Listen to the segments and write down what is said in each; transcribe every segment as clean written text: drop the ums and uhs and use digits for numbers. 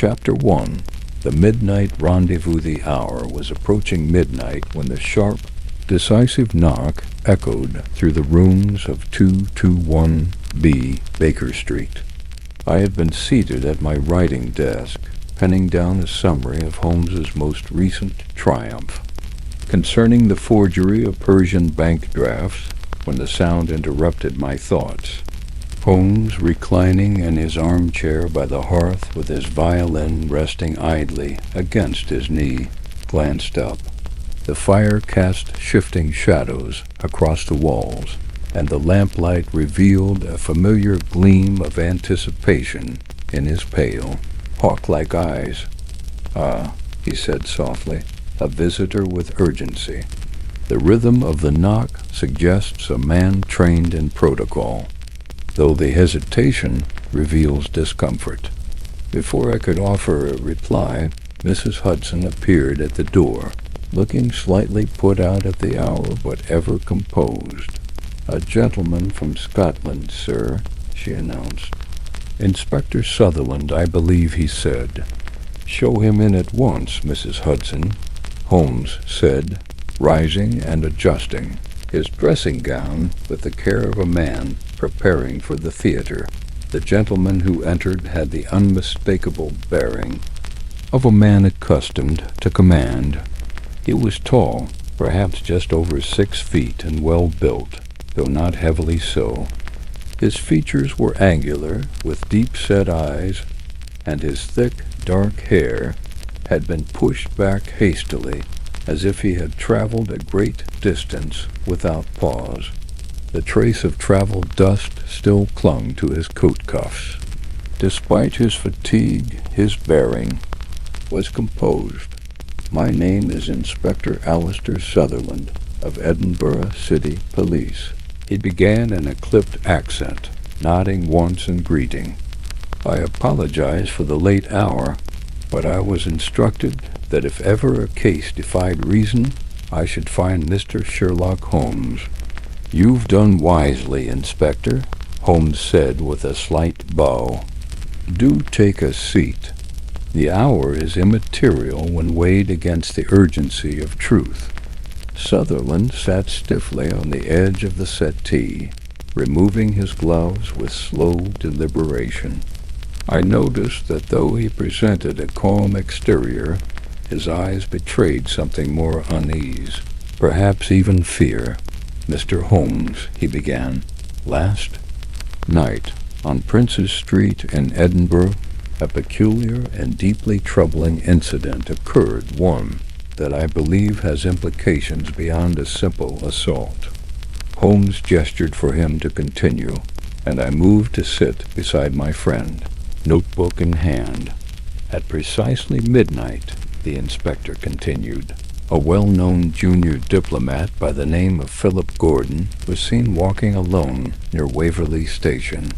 Chapter 1. The midnight rendezvous. The hour was approaching midnight when the sharp, decisive knock echoed through the rooms of 221B Baker Street. I had been seated at my writing desk, penning down a summary of Holmes's most recent triumph concerning the forgery of Persian bank drafts, when the sound interrupted my thoughts. Holmes, reclining in his armchair by the hearth with his violin resting idly against his knee, glanced up. The fire cast shifting shadows across the walls, and the lamplight revealed a familiar gleam of anticipation in his pale, hawk-like eyes. "Ah," he said softly, "a visitor with urgency." The rhythm of the knock suggests a man trained in protocol, though the hesitation reveals discomfort. Before I could offer a reply, Mrs. Hudson appeared at the door, looking slightly put out at the hour but ever composed. "A gentleman from Scotland, sir," she announced. "Inspector Sutherland, I believe," he said. "Show him in at once, Mrs. Hudson," Holmes said, rising and adjusting his dressing gown with the care of a man preparing for the theater. The gentleman who entered had the unmistakable bearing of a man accustomed to command. He was tall, perhaps just over 6 feet, and well built, though not heavily so. His features were angular, with deep-set eyes, and his thick, dark hair had been pushed back hastily, as if he had traveled a great distance without pause. The trace of travel dust still clung to his coat cuffs. Despite his fatigue, his bearing was composed. "My name is Inspector Alistair Sutherland, of Edinburgh City Police," he began in a clipped accent, nodding once in greeting. "I apologize for the late hour, but I was instructed that if ever a case defied reason, I should find Mr. Sherlock Holmes." "You've done wisely, Inspector," Holmes said with a slight bow. "Do take a seat. The hour is immaterial when weighed against the urgency of truth." Sutherland sat stiffly on the edge of the settee, removing his gloves with slow deliberation. I noticed that though he presented a calm exterior, his eyes betrayed something more unease, perhaps even fear. "Mr. Holmes," he began, "last night, on Prince's Street in Edinburgh, a peculiar and deeply troubling incident occurred, one that I believe has implications beyond a simple assault." Holmes gestured for him to continue, and I moved to sit beside my friend, notebook in hand. "At precisely midnight," the inspector continued, "a well-known junior diplomat by the name of Philip Gordon was seen walking alone near Waverley Station.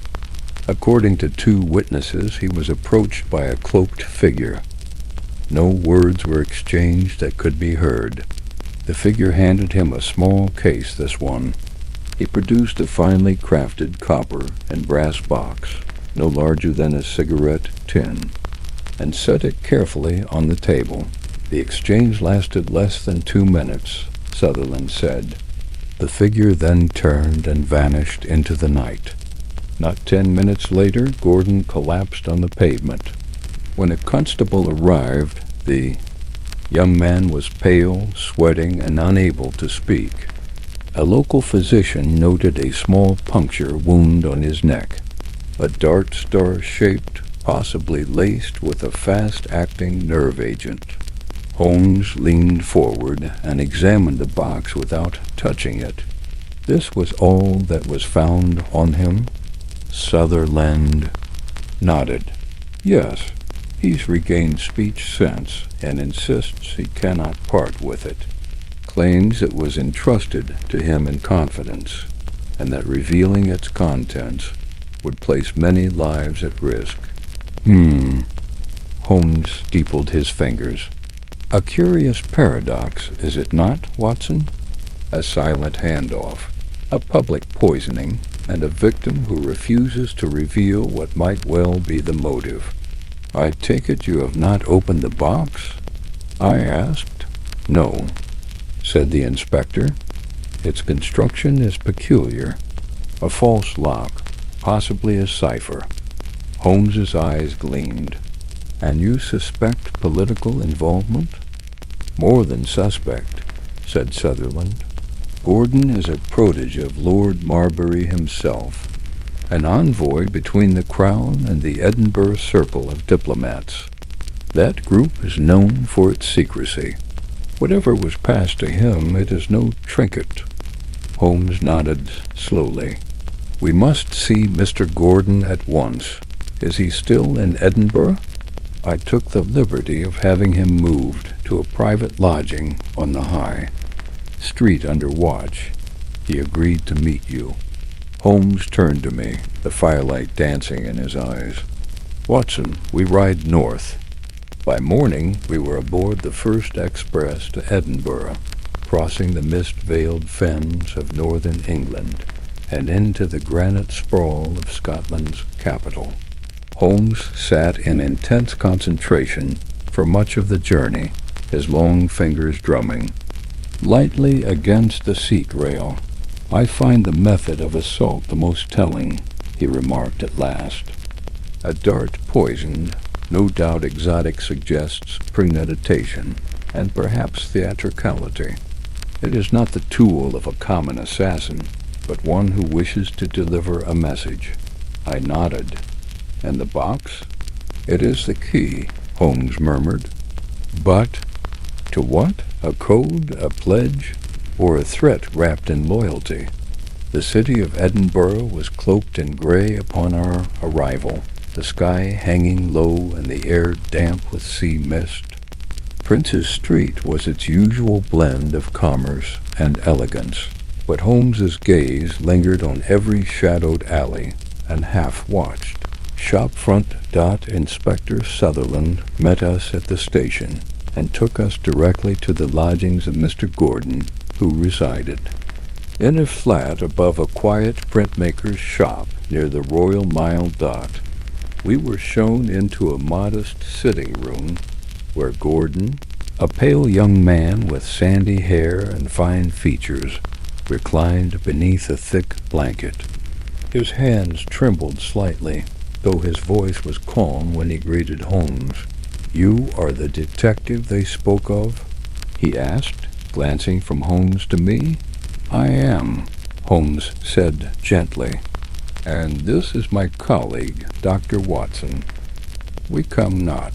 According to 2 witnesses, he was approached by a cloaked figure. No words were exchanged that could be heard. The figure handed him a small case, this one. He produced a finely crafted copper and brass box, no larger than a cigarette tin, and set it carefully on the table. The exchange lasted less than 2 minutes, Sutherland said. The figure then turned and vanished into the night. Not 10 minutes later, Gordon collapsed on the pavement. When a constable arrived, the young man was pale, sweating, and unable to speak. A local physician noted a small puncture wound on his neck, a dart star-shaped, possibly laced with a fast-acting nerve agent. Holmes leaned forward and examined the box without touching it. "This was all that was found on him?" Sutherland nodded. "Yes. He's regained speech since and insists he cannot part with it. Claims it was entrusted to him in confidence, and that revealing its contents would place many lives at risk." Holmes steepled his fingers. "A curious paradox, is it not, Watson? A silent handoff, a public poisoning, and a victim who refuses to reveal what might well be the motive. "I take it you have not opened the box?" I asked. "No," said the inspector. "Its construction is peculiar. A false lock, possibly a cipher." Holmes's eyes gleamed. "And you suspect political involvement?" "More than suspect," said Sutherland. "Gordon is a protege of Lord Marbury himself, an envoy between the Crown and the Edinburgh circle of diplomats. That group is known for its secrecy. Whatever was passed to him, it is no trinket." Holmes nodded slowly. "We must see Mr. Gordon at once. Is he still in Edinburgh?" "I took the liberty of having him moved to a private lodging on the High Street under watch. He agreed to meet you." Holmes turned to me, the firelight dancing in his eyes. "Watson, we ride north." By morning we were aboard the first express to Edinburgh, crossing the mist-veiled fens of northern England and into the granite sprawl of Scotland's capital. Holmes sat in intense concentration for much of the journey, his long fingers drumming lightly against the seat rail. "I find the method of assault the most telling," he remarked at last. "A dart poisoned, no doubt exotic suggests premeditation, and perhaps theatricality. It is not the tool of a common assassin, but one who wishes to deliver a message." I nodded. "And the box?" "It is the key," Holmes murmured. "But to what? A code, a pledge, or a threat wrapped in loyalty?" The city of Edinburgh was cloaked in gray upon our arrival, the sky hanging low and the air damp with sea mist. Prince's Street was its usual blend of commerce and elegance, but Holmes's gaze lingered on every shadowed alley and half-watched. Shopfront Inspector Sutherland met us at the station and took us directly to the lodgings of Mr. Gordon, who resided in a flat above a quiet printmaker's shop near the Royal Mile Dot. We were shown into a modest sitting room where Gordon, a pale young man with sandy hair and fine features, reclined beneath a thick blanket. His hands trembled slightly, though his voice was calm when he greeted Holmes. "You are the detective they spoke of?" he asked, glancing from Holmes to me. "I am," Holmes said gently. "And this is my colleague, Dr. Watson. We come not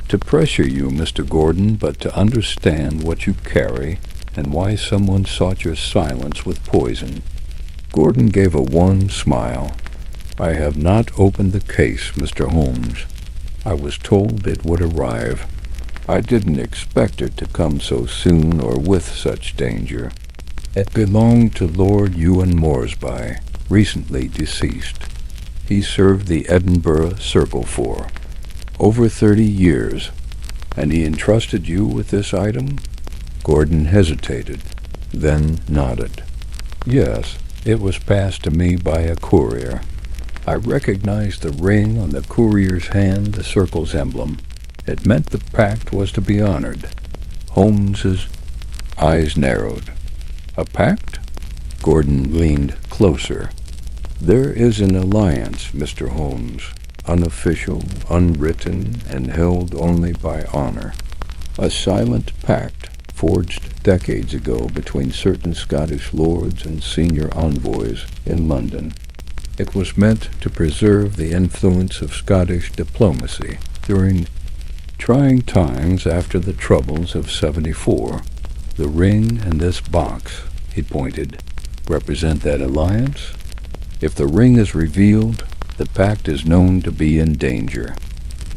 to pressure you, Mr. Gordon, but to understand what you carry and why someone sought your silence with poison." Gordon gave a wan smile. "I have not opened the case, Mr. Holmes. I was told it would arrive. I didn't expect it to come so soon or with such danger. It belonged to Lord Ewan Moresby, recently deceased. He served the Edinburgh Circle for over 30 years, and he entrusted you with this item?" Gordon hesitated, then nodded. "Yes, it was passed to me by a courier. I recognized the ring on the courier's hand, the Circle's emblem. It meant the pact was to be honored." Holmes's eyes narrowed. "A pact?" Gordon leaned closer. "There is an alliance, Mr. Holmes, unofficial, unwritten, and held only by honor. A silent pact forged decades ago between certain Scottish lords and senior envoys in London. It was meant to preserve the influence of Scottish diplomacy during trying times after the troubles of '74. The ring and this box," he pointed, "represent that alliance. If the ring is revealed, the pact is known to be in danger."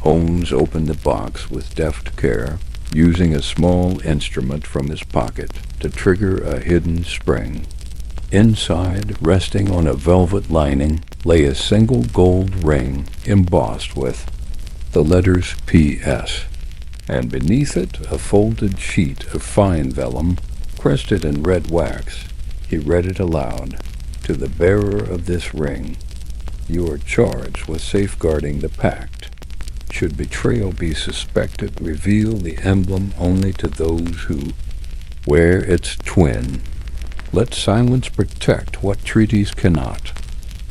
Holmes opened the box with deft care, using a small instrument from his pocket to trigger a hidden spring. Inside, resting on a velvet lining, lay a single gold ring embossed with the letters P.S., and beneath it a folded sheet of fine vellum, crested in red wax. He read it aloud. "To the bearer of this ring, you are charged with safeguarding the pact. Should betrayal be suspected, reveal the emblem only to those who wear its twin. Let silence protect what treaties cannot.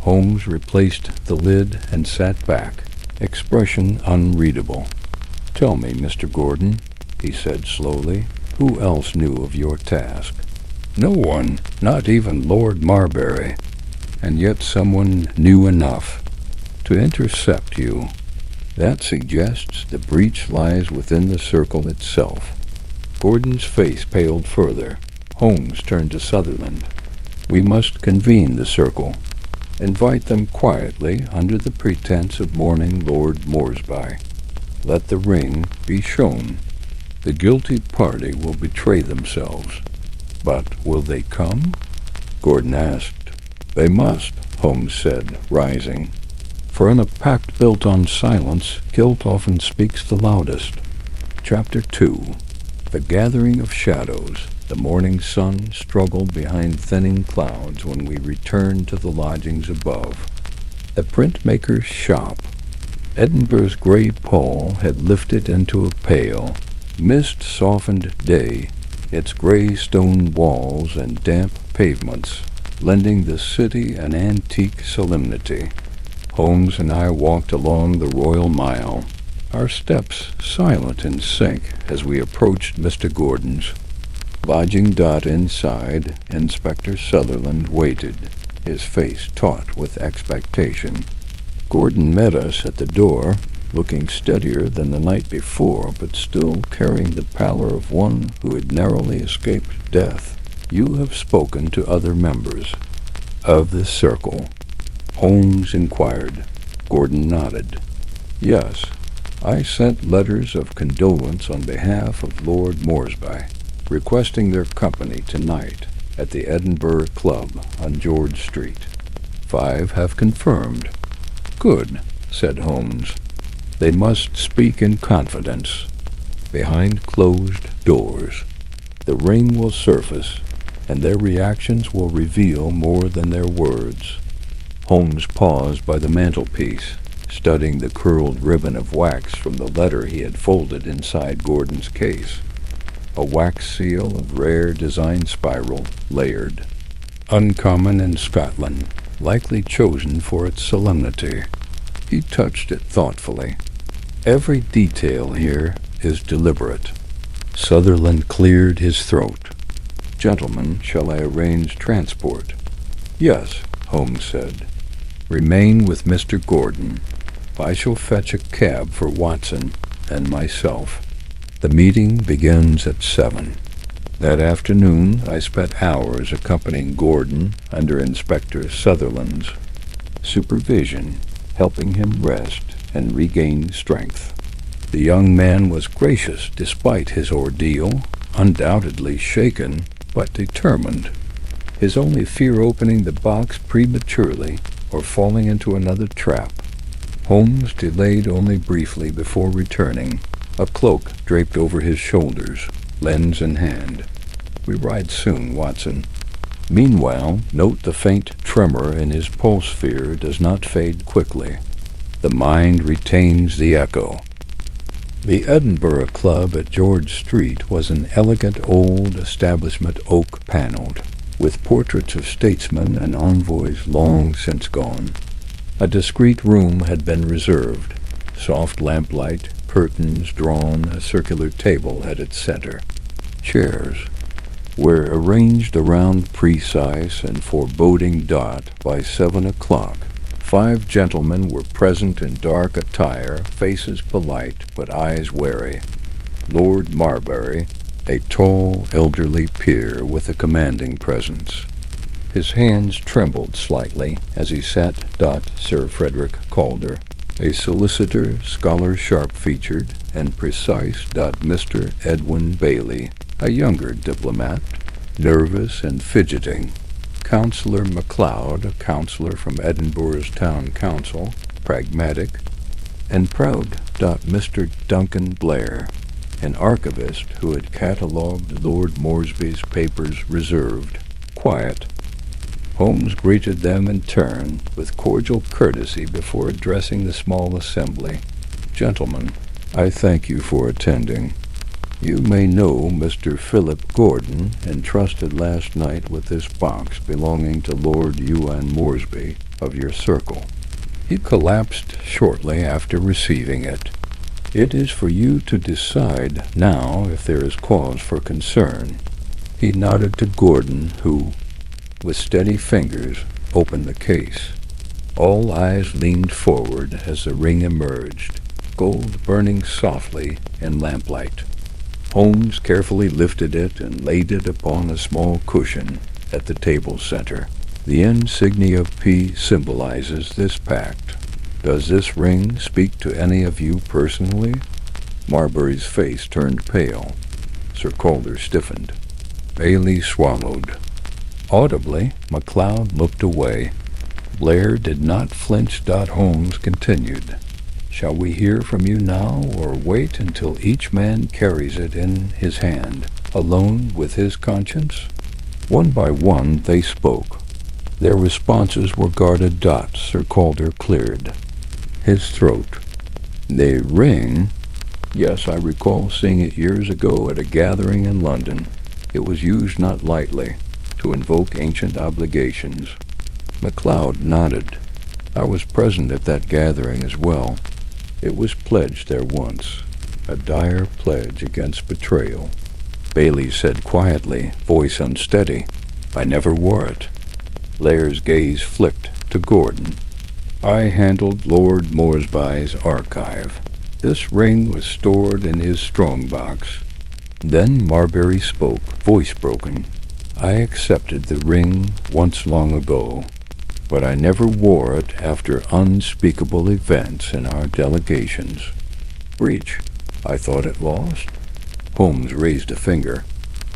Holmes replaced the lid and sat back, expression unreadable. "Tell me, Mr. Gordon," he said slowly, "who else knew of your task?" "No one, not even Lord Marbury. And yet someone knew enough to intercept you. That suggests the breach lies within the circle itself." Gordon's face paled further. Holmes turned to Sutherland. "We must convene the circle. Invite them quietly under the pretense of mourning Lord Moresby. Let the ring be shown. The guilty party will betray themselves. But will they come?" Gordon asked. "They must," Holmes said, rising. "For in a pact built on silence, guilt often speaks the loudest." Chapter 2. The Gathering of Shadows. The morning sun struggled behind thinning clouds when we returned to the lodgings above. The printmaker's shop. Edinburgh's grey pall had lifted into a pale, mist-softened day, its grey stone walls and damp pavements lending the city an antique solemnity. Holmes and I walked along the Royal Mile, our steps silent in sync as we approached Mr. Gordon's. Lodging inside, Inspector Sutherland waited, his face taut with expectation. Gordon met us at the door, looking steadier than the night before, but still carrying the pallor of one who had narrowly escaped death. "You have spoken to other members of this circle?" Holmes inquired. Gordon nodded. "Yes. I sent letters of condolence on behalf of Lord Moresby, requesting their company tonight at the Edinburgh Club on George Street. 5 have confirmed." "Good," said Holmes. "They must speak in confidence, behind closed doors. The ring will surface, and their reactions will reveal more than their words." Holmes paused by the mantelpiece, studying the curled ribbon of wax from the letter he had folded inside Gordon's case. A wax seal of rare design spiral, layered. Uncommon in Scotland, likely chosen for its solemnity. He touched it thoughtfully. "Every detail here is deliberate." Sutherland cleared his throat. "Gentlemen, shall I arrange transport?" "Yes," Holmes said. "Remain with Mr. Gordon. I shall fetch a cab for Watson and myself. The meeting begins at 7. That afternoon I spent hours accompanying Gordon under Inspector Sutherland's supervision, helping him rest and regain strength. The young man was gracious despite his ordeal, undoubtedly shaken but determined. His only fear opening the box prematurely or falling into another trap. Holmes delayed only briefly before returning, a cloak draped over his shoulders, lens in hand. "We ride soon, Watson. Meanwhile, note the faint tremor in his pulse sphere does not fade quickly. The mind retains the echo." The Edinburgh Club at George Street was an elegant old establishment, oak-paneled, with portraits of statesmen and envoys long since gone. A discreet room had been reserved, soft lamplight, curtains drawn, a circular table at its center. Chairs were arranged around precise and foreboding dot by 7 o'clock. 5 gentlemen were present in dark attire, faces polite but eyes wary. Lord Marbury, a tall, elderly peer with a commanding presence. His hands trembled slightly as he sat. Sir Frederick Calder, a solicitor, scholar sharp-featured and precise. Mr. Edwin Bailey, a younger diplomat, nervous and fidgeting. Councillor MacLeod, a councillor from Edinburgh's town council, pragmatic and proud. Mr. Duncan Blair, an archivist who had catalogued Lord Moresby's papers, reserved, quiet. Holmes greeted them in turn with cordial courtesy before addressing the small assembly. Gentlemen, I thank you for attending. You may know Mr. Philip Gordon, entrusted last night with this box belonging to Lord Ewan Moresby of your circle. He collapsed shortly after receiving it. It is for you to decide now if there is cause for concern. He nodded to Gordon, who, with steady fingers, opened the case. All eyes leaned forward as the ring emerged, gold burning softly in lamplight. Holmes carefully lifted it and laid it upon a small cushion at the table center. The insignia of P symbolizes this pact. Does this ring speak to any of you personally? Marbury's face turned pale. Sir Calder stiffened. Bailey swallowed. Audibly, MacLeod looked away. Blair did not flinch. Holmes continued. Shall we hear from you now, or wait until each man carries it in his hand, alone with his conscience? One by one they spoke. Their responses were guarded dots. Sir Calder cleared his throat. The ring? Yes, I recall seeing it years ago at a gathering in London. It was used not lightly, to invoke ancient obligations. MacLeod nodded. I was present at that gathering as well. It was pledged there once, a dire pledge against betrayal. Bailey said quietly, voice unsteady, I never wore it. Blair's gaze flicked to Gordon. I handled Lord Moresby's archive. This ring was stored in his strongbox. Then Marbury spoke, voice broken. I accepted the ring once long ago, but I never wore it after unspeakable events in our delegations. Breach. I thought it lost. Holmes raised a finger.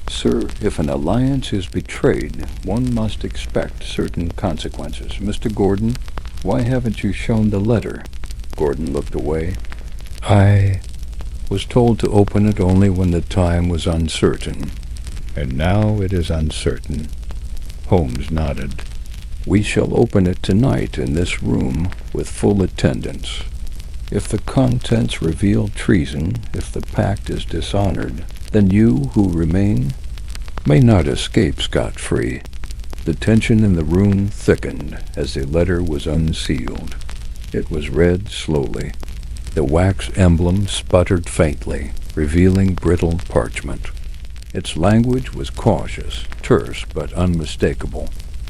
Sir, if an alliance is betrayed, one must expect certain consequences. Mr. Gordon, why haven't you shown the letter? Gordon looked away. I was told to open it only when the time was uncertain, and now it is uncertain. Holmes nodded. We shall open it tonight in this room with full attendance. If the contents reveal treason, if the pact is dishonored, then you who remain may not escape scot-free. The tension in the room thickened as the letter was unsealed. It was read slowly. The wax emblem sputtered faintly, revealing brittle parchment. Its language was cautious, terse, but unmistakable.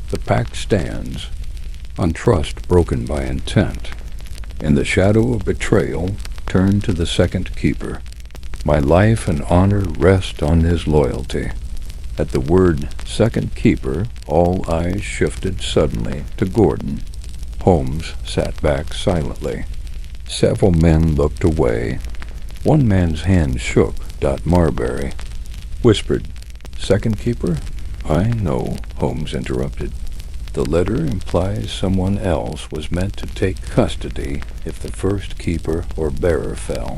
The pact stands, on trust broken by intent. In the shadow of betrayal, turn to the second keeper. My life and honor rest on his loyalty. At the word second keeper, all eyes shifted suddenly to Gordon. Holmes sat back silently. Several men looked away. One man's hand shook. Marbury whispered, Second keeper? I know, Holmes interrupted. The letter implies someone else was meant to take custody if the first keeper or bearer fell,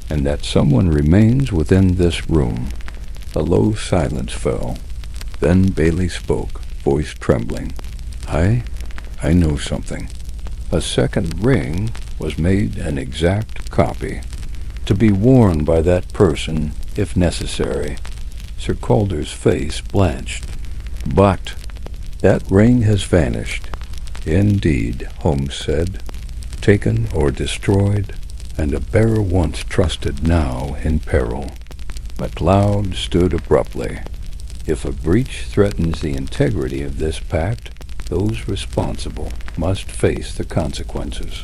and that someone remains within this room. A low silence fell. Then Bailey spoke, voice trembling. I know something. A second ring was made an exact copy, to be worn by that person if necessary. Sir Calder's face blanched. But that ring has vanished. Indeed, Holmes said, taken or destroyed, and a bearer once trusted now in peril. MacLeod stood abruptly. If a breach threatens the integrity of this pact, those responsible must face the consequences.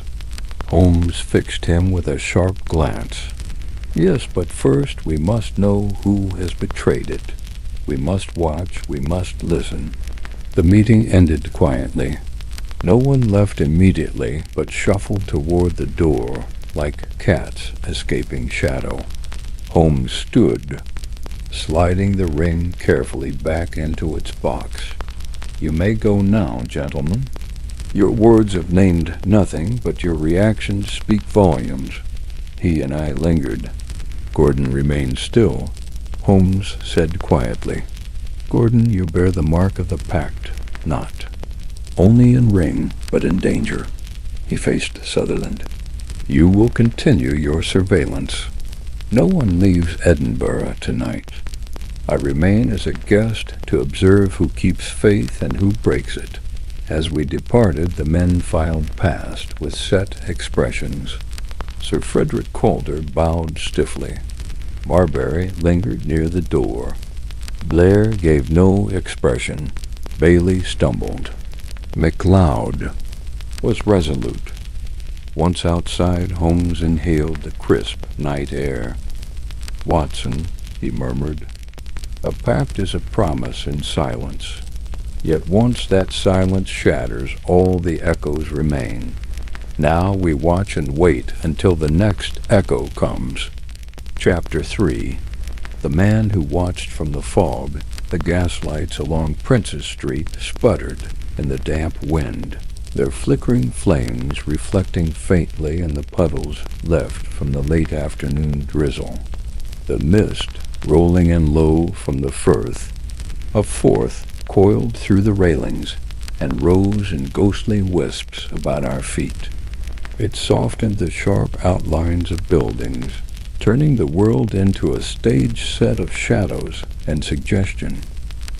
Holmes fixed him with a sharp glance. Yes, but first we must know who has betrayed it. We must watch, we must listen. The meeting ended quietly. No one left immediately, but shuffled toward the door, like cats escaping shadow. Holmes stood, sliding the ring carefully back into its box. You may go now, gentlemen. Your words have named nothing, but your reactions speak volumes. He and I lingered. Gordon remained still. Holmes said quietly, Gordon, you bear the mark of the pact, not only in ring, but in danger. He faced Sutherland. You will continue your surveillance. No one leaves Edinburgh tonight. I remain as a guest to observe who keeps faith and who breaks it. As we departed, the men filed past with set expressions. Sir Frederick Calder bowed stiffly. Marbury lingered near the door. Blair gave no expression. Bailey stumbled. MacLeod was resolute. Once outside, Holmes inhaled the crisp night air. "Watson," he murmured, "a pact is a promise in silence. Yet once that silence shatters, all the echoes remain. Now we watch and wait until the next echo comes." Chapter 3. The man who watched from the fog. The gaslights along Princes Street sputtered in the damp wind, their flickering flames reflecting faintly in the puddles left from the late afternoon drizzle. The mist rolling in low from the firth. A fourth coiled through the railings and rose in ghostly wisps about our feet. It softened the sharp outlines of buildings, turning the world into a stage set of shadows and suggestion.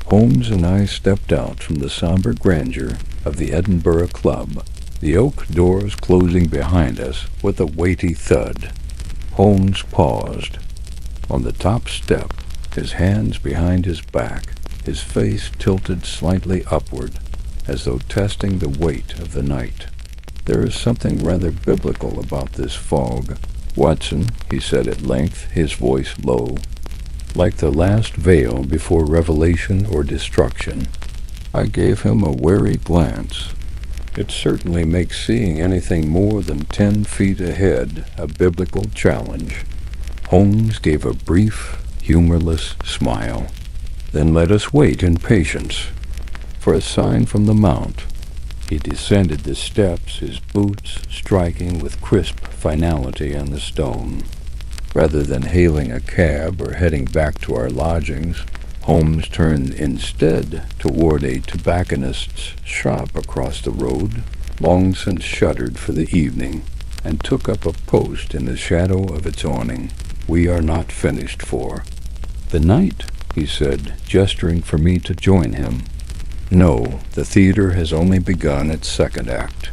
Holmes and I stepped out from the somber grandeur of the Edinburgh Club, the oak doors closing behind us with a weighty thud. Holmes paused. On the top step, his hands behind his back, his face tilted slightly upward, as though testing the weight of the night. "There is something rather biblical about this fog, Watson," he said at length, his voice low, "like the last veil before revelation or destruction." I gave him a wary glance. It certainly makes seeing anything more than 10 feet ahead a biblical challenge. Holmes gave a brief, humorless smile. "Then let us wait in patience for a sign from the mount." He descended the steps, his boots striking with crisp finality on the stone. Rather than hailing a cab or heading back to our lodgings, Holmes turned instead toward a tobacconist's shop across the road, long since shuttered for the evening, and took up a post in the shadow of its awning. "We are not finished for the night," he said, gesturing for me to join him. "No, the theater has only begun its second act."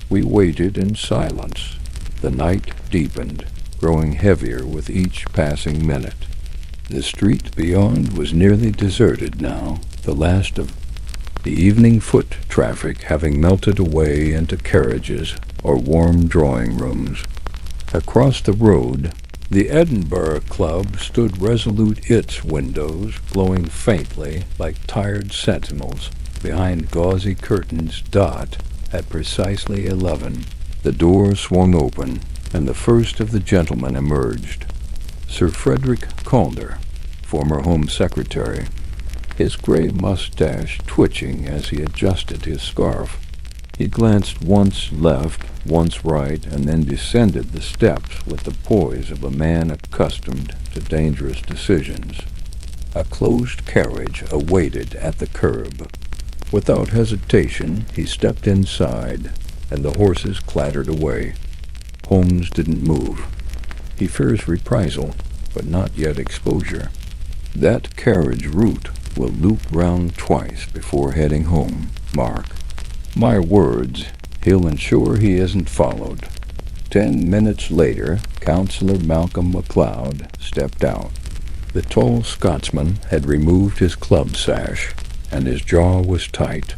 We waited in silence. The night deepened, growing heavier with each passing minute. The street beyond was nearly deserted now, the last of the evening foot traffic having melted away into carriages or warm drawing rooms. Across the road, the Edinburgh Club stood resolute, its windows glowing faintly like tired sentinels behind gauzy curtains at precisely 11. The door swung open, and the first of the gentlemen emerged. Sir Frederick Calder, former Home Secretary, his gray mustache twitching as he adjusted his scarf. He glanced once left, once right, and then descended the steps with the poise of a man accustomed to dangerous decisions. A closed carriage awaited at the curb. Without hesitation, he stepped inside, and the horses clattered away. Holmes didn't move. He fears reprisal, but not yet exposure. That carriage route will loop round twice before heading home, Mark. My words, he'll ensure he isn't followed. 10 minutes later, Councillor Malcolm MacLeod stepped out. The tall Scotsman had removed his club sash, and his jaw was tight.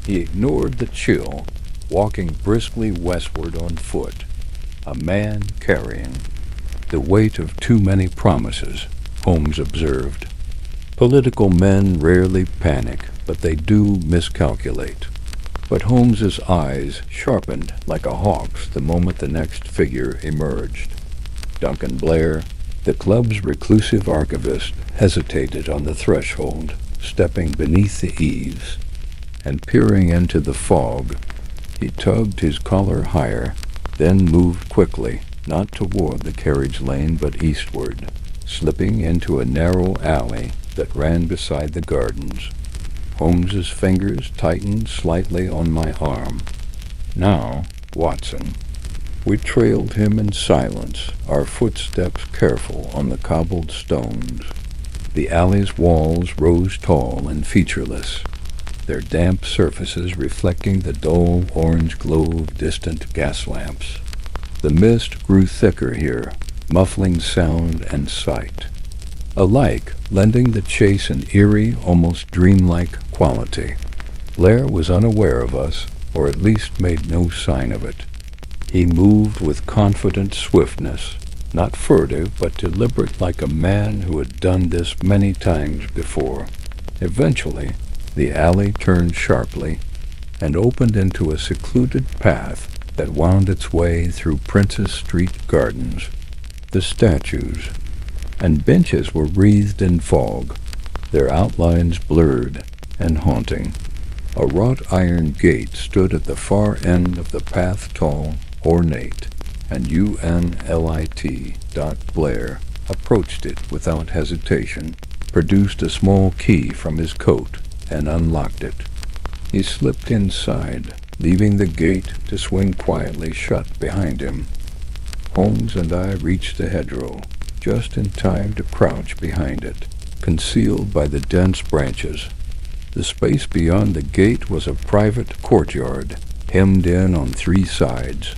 He ignored the chill, walking briskly westward on foot, a man carrying the weight of too many promises, Holmes observed. Political men rarely panic, but they do miscalculate. But Holmes's eyes sharpened like a hawk's the moment the next figure emerged. Duncan Blair, the club's reclusive archivist, hesitated on the threshold, stepping beneath the eaves, and peering into the fog. He tugged his collar higher, then moved quickly, not toward the carriage lane but eastward, slipping into a narrow alley that ran beside the gardens. Holmes's fingers tightened slightly on my arm. "Now, Watson." We trailed him in silence, our footsteps careful on the cobbled stones. The alley's walls rose tall and featureless, their damp surfaces reflecting the dull orange glow of distant gas lamps. The mist grew thicker here, muffling sound and sight, alike lending the chase an eerie, almost dreamlike quality. Blair was unaware of us, or at least made no sign of it. He moved with confident swiftness, not furtive but deliberate, like a man who had done this many times before. Eventually, the alley turned sharply and opened into a secluded path that wound its way through Princess Street gardens. The statues and benches were wreathed in fog, their outlines blurred and haunting. A wrought iron gate stood at the far end of the path, tall, ornate, and UNLIT. Blair approached it without hesitation, produced a small key from his coat, and unlocked it. He slipped inside, leaving the gate to swing quietly shut behind him. Holmes and I reached the hedgerow, just in time to crouch behind it, concealed by the dense branches. The space beyond the gate was a private courtyard, hemmed in on three sides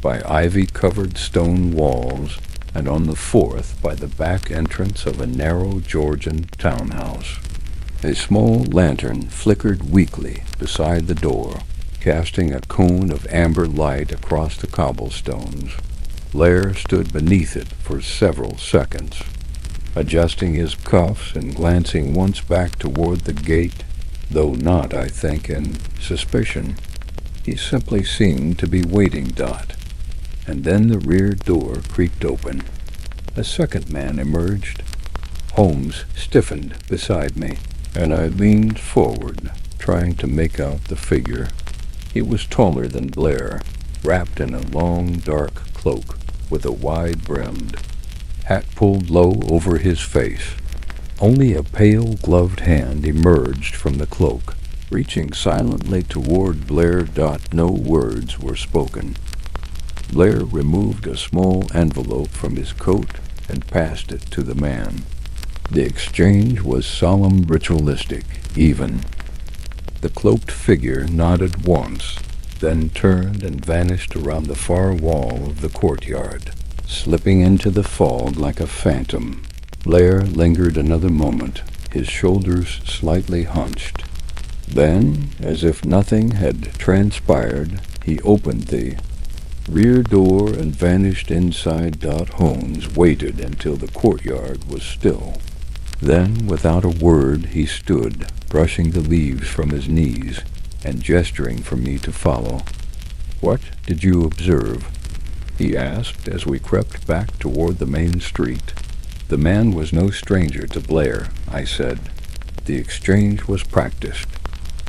by ivy-covered stone walls, and on the fourth by the back entrance of a narrow Georgian townhouse. A small lantern flickered weakly beside the door, casting a cone of amber light across the cobblestones. Blair stood beneath it for several seconds, adjusting his cuffs and glancing once back toward the gate, though not, I think, in suspicion. He simply seemed to be waiting. And then the rear door creaked open. A second man emerged. Holmes stiffened beside me, and I leaned forward, trying to make out the figure. He was taller than Blair, wrapped in a long, dark cloak with a wide-brimmed hat pulled low over his face. Only a pale, gloved hand emerged from the cloak, reaching silently toward Blair. No words were spoken. Blair removed a small envelope from his coat and passed it to the man. The exchange was solemn, ritualistic, even. The cloaked figure nodded once, then turned and vanished around the far wall of the courtyard, slipping into the fog like a phantom. Blair lingered another moment, his shoulders slightly hunched. Then, as if nothing had transpired, he opened the rear door and vanished inside. Holmes waited until the courtyard was still. Then, without a word, he stood, brushing the leaves from his knees and gesturing for me to follow. "What did you observe?" he asked as we crept back toward the main street. "The man was no stranger to Blair," I said. "The exchange was practiced."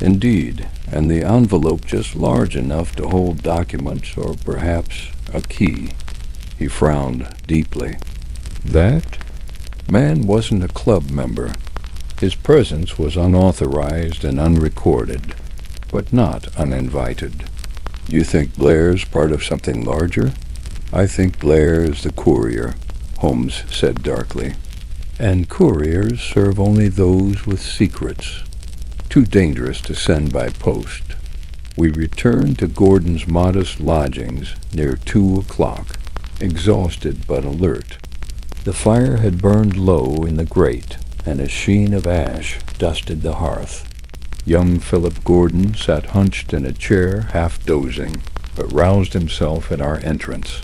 "Indeed, and the envelope just large enough to hold documents or perhaps a key." He frowned deeply. "That man wasn't a club member. His presence was unauthorized and unrecorded, but not uninvited." "You think Blair's part of something larger?" "I think Blair is the courier," Holmes said darkly. "And couriers serve only those with secrets. Too dangerous to send by post." We returned to Gordon's modest lodgings near 2 o'clock, exhausted but alert. The fire had burned low in the grate, and a sheen of ash dusted the hearth. Young Philip Gordon sat hunched in a chair, half dozing, but roused himself at our entrance.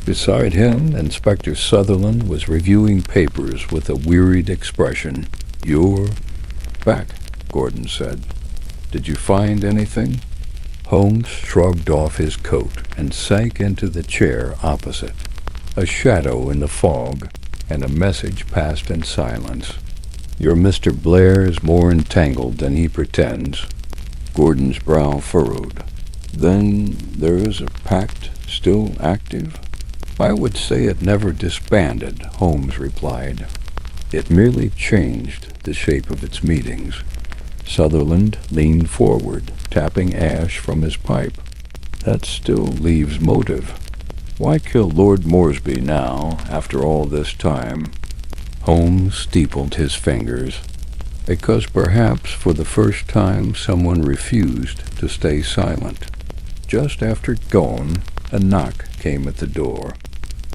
Beside him, Inspector Sutherland was reviewing papers with a wearied expression. "You're back," Gordon said. "Did you find anything?" Holmes shrugged off his coat and sank into the chair opposite. A shadow in the fog, and a message passed in silence. "Your Mr. Blair is more entangled than he pretends." Gordon's brow furrowed. "Then there is a pact still active?" "I would say it never disbanded," Holmes replied. "It merely changed the shape of its meetings." Sutherland leaned forward, tapping ash from his pipe. "That still leaves motive." Why kill Lord Moresby now, after all this time? Holmes steepled his fingers. Because perhaps for the first time someone refused to stay silent. Just after dawn, a knock came at the door.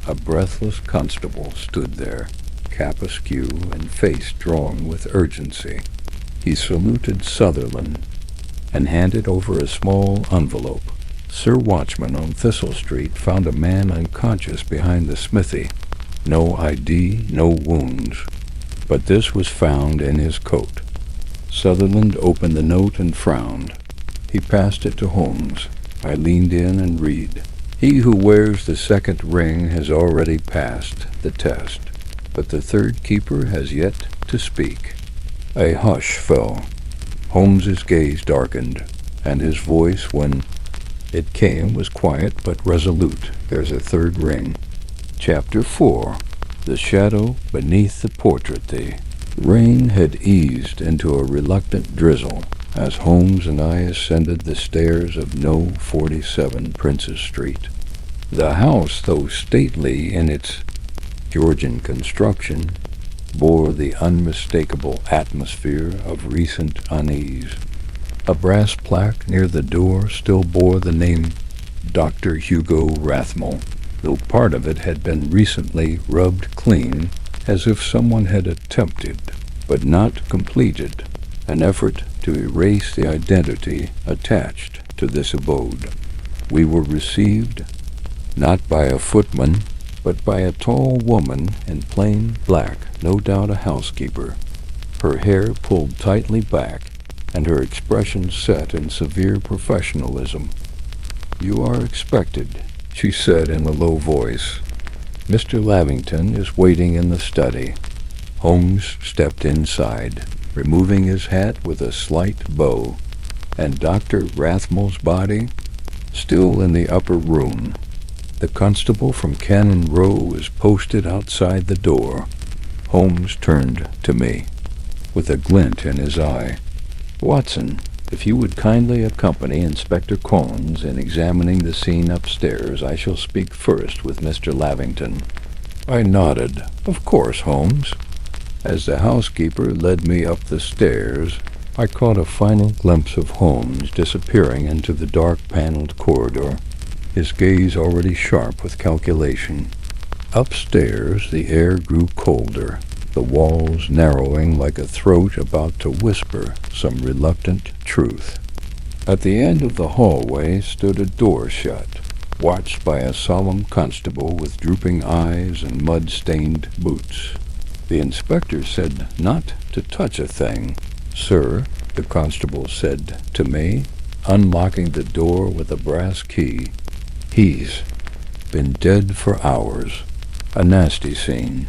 A breathless constable stood there, cap askew and face drawn with urgency. He saluted Sutherland and handed over a small envelope. Sir Watchman on Thistle Street found a man unconscious behind the smithy. No ID, no wounds. But this was found in his coat. Sutherland opened the note and frowned. He passed it to Holmes. I leaned in and read. He who wears the second ring has already passed the test, but the third keeper has yet to speak. A hush fell. Holmes's gaze darkened, and his voice, when it came, was quiet but resolute. There's a third ring. Chapter 4. The Shadow Beneath the Portrait. The rain had eased into a reluctant drizzle as Holmes and I ascended the stairs of No. 47 Princess Street. The house, though stately in its Georgian construction, bore the unmistakable atmosphere of recent unease. A brass plaque near the door still bore the name Dr. Hugo Rathmell, though part of it had been recently rubbed clean, as if someone had attempted, but not completed, an effort to erase the identity attached to this abode. We were received not by a footman, but by a tall woman in plain black, no doubt a housekeeper, her hair pulled tightly back, and her expression set in severe professionalism. "You are expected," she said in a low voice. "Mr. Lavington is waiting in the study." Holmes stepped inside, removing his hat with a slight bow, and Dr. Rathmell's body, still in the upper room. The constable from Cannon Row was posted outside the door. Holmes turned to me, with a glint in his eye. "Watson, if you would kindly accompany Inspector Collins in examining the scene upstairs, I shall speak first with Mr. Lavington." I nodded. "Of course, Holmes." As the housekeeper led me up the stairs, I caught a final glimpse of Holmes disappearing into the dark-paneled corridor, his gaze already sharp with calculation. Upstairs, the air grew colder, the walls narrowing like a throat about to whisper some reluctant truth. At the end of the hallway stood a door shut, watched by a solemn constable with drooping eyes and mud-stained boots. The inspector said not to touch a thing. "Sir," the constable said to me, unlocking the door with a brass key, "he's been dead for hours. A nasty scene."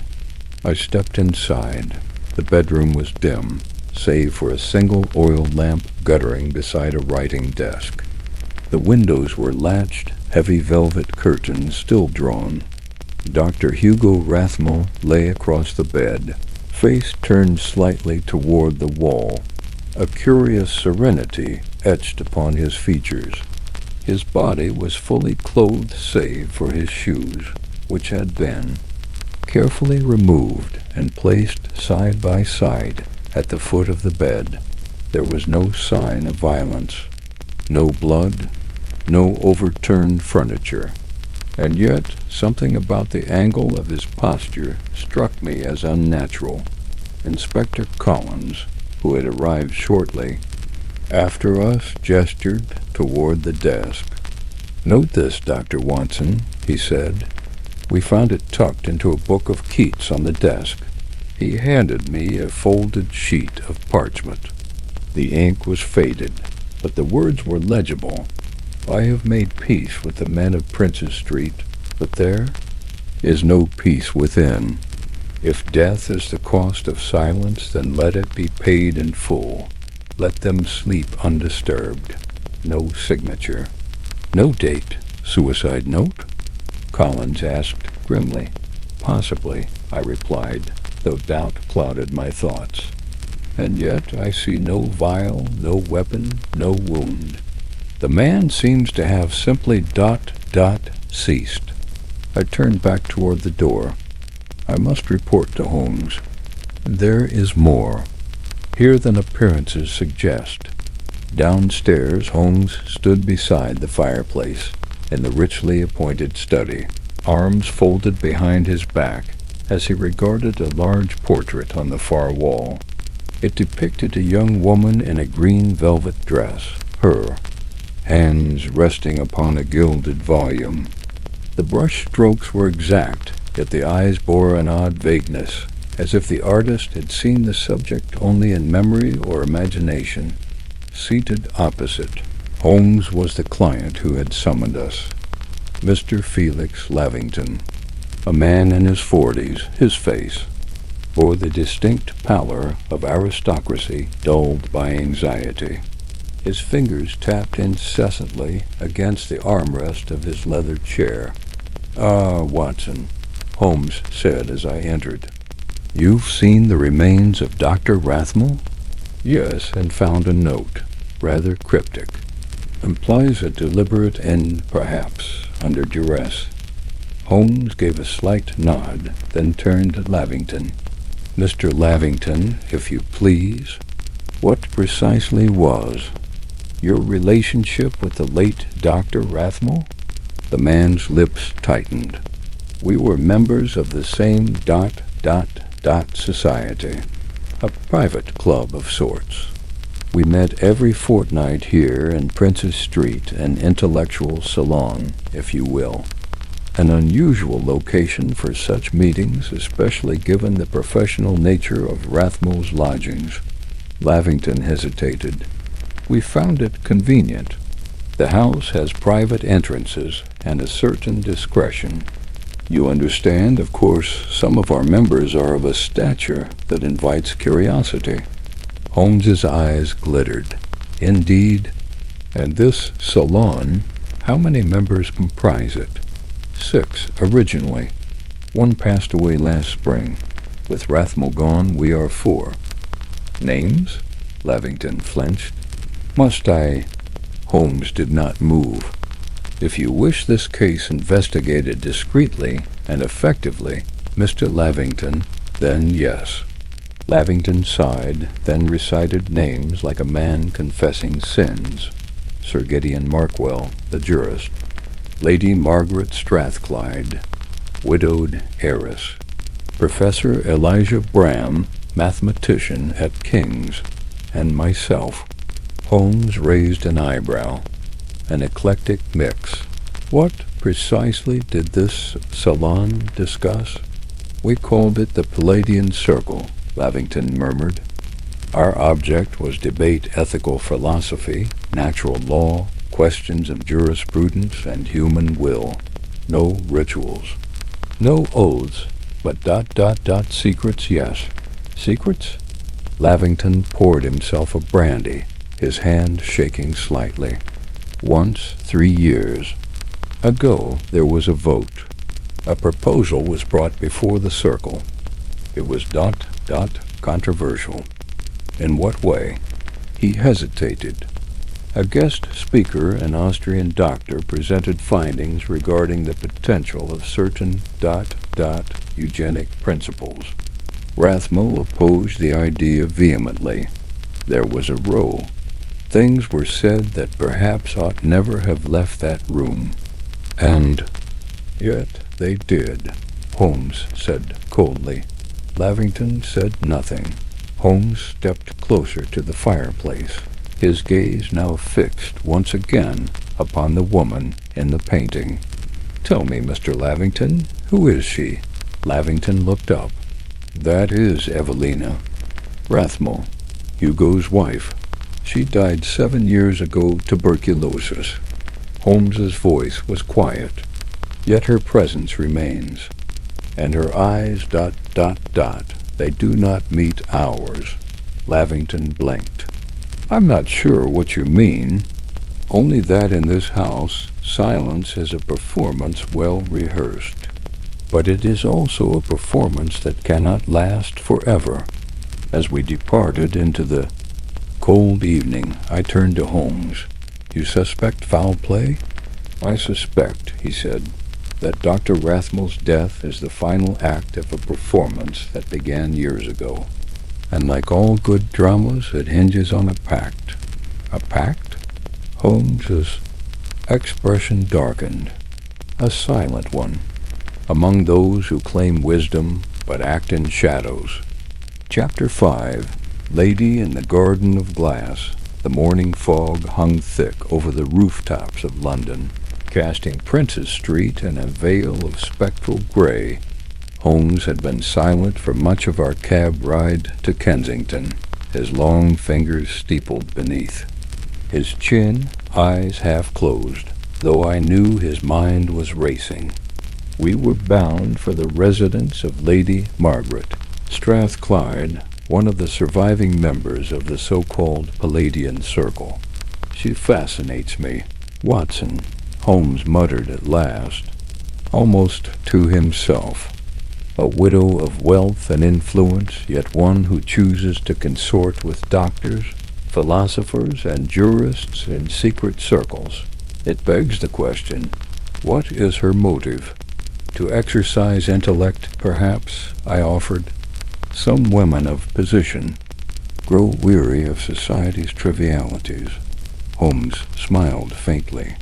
I stepped inside. The bedroom was dim, save for a single oil lamp guttering beside a writing desk. The windows were latched, heavy velvet curtains still drawn. Dr. Hugo Rathmell lay across the bed, face turned slightly toward the wall, a curious serenity etched upon his features. His body was fully clothed save for his shoes, which had been carefully removed and placed side by side at the foot of the bed. There was no sign of violence, no blood, no overturned furniture. And yet something about the angle of his posture struck me as unnatural. Inspector Collins, who had arrived shortly after us, gestured toward the desk. "Note this, Dr. Watson," he said. "We found it tucked into a book of Keats on the desk." He handed me a folded sheet of parchment. The ink was faded, but the words were legible. "I have made peace with the men of Princess Street, but there is no peace within. If death is the cost of silence, then let it be paid in full. Let them sleep undisturbed. No signature. No date. Suicide note?" Collins asked grimly. "Possibly," I replied, though doubt clouded my thoughts. "And yet I see no vial, no weapon, no wound. The man seems to have simply ceased." I turned back toward the door. I must report to Holmes. There is more here than appearances suggest. Downstairs, Holmes stood beside the fireplace in the richly appointed study, arms folded behind his back as he regarded a large portrait on the far wall. It depicted a young woman in a green velvet dress, her hands resting upon a gilded volume. The brush strokes were exact, yet the eyes bore an odd vagueness, as if the artist had seen the subject only in memory or imagination. Seated opposite, Holmes was the client who had summoned us, Mr. Felix Lavington, a man in his 40s. His face bore the distinct pallor of aristocracy dulled by anxiety. His fingers tapped incessantly against the armrest of his leather chair. "Ah, Watson," Holmes said as I entered. "You've seen the remains of Dr. Rathmell?" "Yes, and found a note, rather cryptic. Implies a deliberate end, perhaps, under duress." Holmes gave a slight nod, then turned to Lavington. "Mr. Lavington, if you please, what precisely was your relationship with the late Dr. Rathmell?" The man's lips tightened. "We were members of the same ... society, a private club of sorts. We met every fortnight here in Prince's Street, an intellectual salon, if you will. An unusual location for such meetings, especially given the professional nature of Rathmell's lodgings." Lavington hesitated. "We found it convenient. The house has private entrances and a certain discretion. You understand, of course, some of our members are of a stature that invites curiosity." Holmes's eyes glittered. "Indeed. And this salon, how many members comprise it?" 6, originally. One passed away last spring. With Rathmell gone, we are 4. "Names?" Lavington flinched. "Must I?" Holmes did not move. "If you wish this case investigated discreetly and effectively, Mr. Lavington, then yes." Lavington sighed, then recited names like a man confessing sins. Sir Gideon Markwell, the jurist. Lady Margaret Strathclyde, widowed heiress. Professor Elijah Bram, mathematician at King's. And myself. Holmes raised an eyebrow. An eclectic mix. "What precisely did this salon discuss?" "We called it the Palladian Circle," Lavington murmured. "Our object was debate ethical philosophy, natural law, questions of jurisprudence, and human will. No rituals. No oaths, but ... secrets, yes." "Secrets?" Lavington poured himself a brandy, his hand shaking slightly. "Once, 3 years ago, there was a vote. A proposal was brought before the circle. It was ... controversial." "In what way?" He hesitated. "A guest speaker, an Austrian doctor, presented findings regarding the potential of certain ... eugenic principles. Rathmell opposed the idea vehemently. There was a row. Things were said that perhaps ought never have left that room. And yet they did," Holmes said coldly. Lavington said nothing. Holmes stepped closer to the fireplace, his gaze now fixed once again upon the woman in the painting. "Tell me, Mr. Lavington, who is she?" Lavington looked up. "That is Evelina Rathmell, Hugo's wife. She died 7 years ago, tuberculosis." Holmes's voice was quiet, yet her presence remains. "And her eyes ... they do not meet ours." Lavington blinked. "I'm not sure what you mean. Only that in this house, silence is a performance well rehearsed. But it is also a performance that cannot last forever." As we departed into the cold evening, I turned to Holmes. "You suspect foul play?" "I suspect," he said, that Dr. Rathmell's death is the final act of a performance that began years ago. And like all good dramas, it hinges on a pact. A pact? Holmes's expression darkened. A silent one, among those who claim wisdom but act in shadows. Chapter 5. Lady in the Garden of Glass. The morning fog hung thick over the rooftops of London, casting Princes Street in a veil of spectral grey. Holmes had been silent for much of our cab ride to Kensington, his long fingers steepled beneath, his chin, eyes half closed, though I knew his mind was racing. We were bound for the residence of Lady Margaret, Strathclyde, one of the surviving members of the so-called Palladian Circle. She fascinates me. Watson, Holmes muttered at last, almost to himself. A widow of wealth and influence, yet one who chooses to consort with doctors, philosophers, and jurists in secret circles. It begs the question, what is her motive? To exercise intellect, perhaps, I offered. Some women of position grow weary of society's trivialities. Holmes smiled faintly.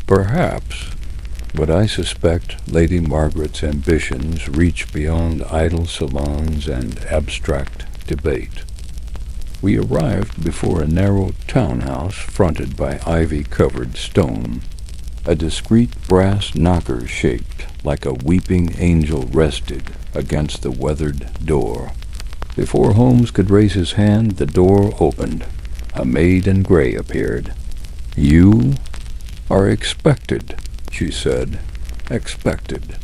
Perhaps, but I suspect Lady Margaret's ambitions reach beyond idle salons and abstract debate. We arrived before a narrow townhouse fronted by ivy-covered stone. A discreet brass knocker shaped like a weeping angel rested against the weathered door. Before Holmes could raise his hand, the door opened. A maid in gray appeared. "You are expected," she said. Expected.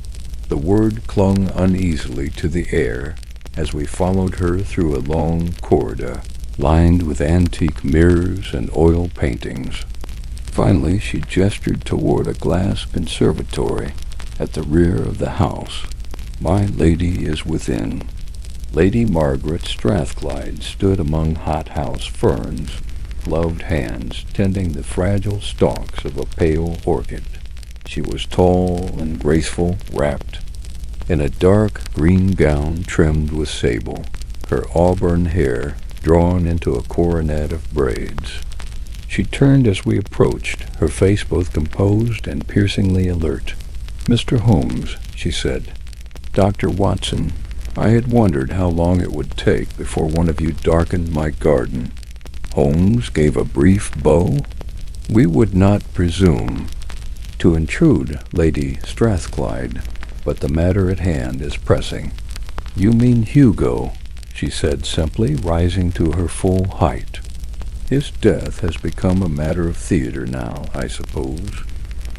The word clung uneasily to the air as we followed her through a long corridor, lined with antique mirrors and oil paintings. Finally, she gestured toward a glass conservatory at the rear of the house. "My lady is within." Lady Margaret Strathclyde stood among hothouse ferns, gloved hands tending the fragile stalks of a pale orchid. She was tall and graceful, wrapped in a dark green gown trimmed with sable, her auburn hair drawn into a coronet of braids. She turned as we approached, her face both composed and piercingly alert. "Mr. Holmes," she said. "Dr. Watson, I had wondered how long it would take before one of you darkened my garden." Holmes gave a brief bow. "We would not presume to intrude, Lady Strathclyde, but the matter at hand is pressing." "You mean Hugo," she said simply, rising to her full height. "His death has become a matter of theater now, I suppose.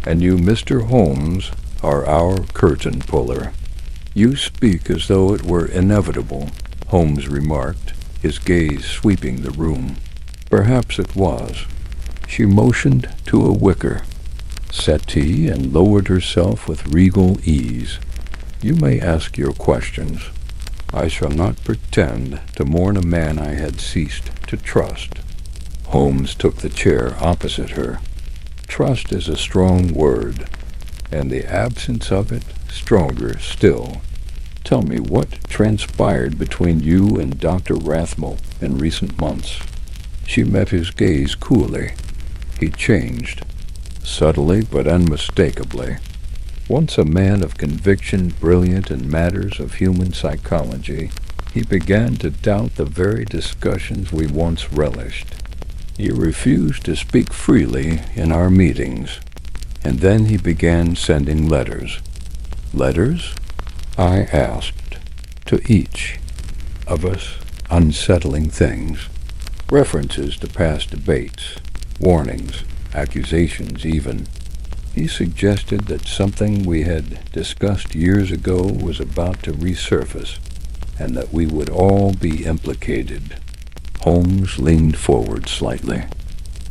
And you, Mr. Holmes, are our curtain-puller." "You speak as though it were inevitable," Holmes remarked, his gaze sweeping the room. "Perhaps it was." She motioned to a wicker settee and lowered herself with regal ease. "You may ask your questions. I shall not pretend to mourn a man I had ceased to trust." Holmes took the chair opposite her. "Trust is a strong word, and the absence of it stronger still. Tell me what transpired between you and Dr. Rathmell in recent months." She met his gaze coolly. He changed, subtly but unmistakably. Once a man of conviction, brilliant in matters of human psychology, he began to doubt the very discussions we once relished. He refused to speak freely in our meetings, and then he began sending letters. "Letters?" I asked. "To each of us, unsettling things. References to past debates, warnings, accusations even. He suggested that something we had discussed years ago was about to resurface, and that we would all be implicated." Holmes leaned forward slightly.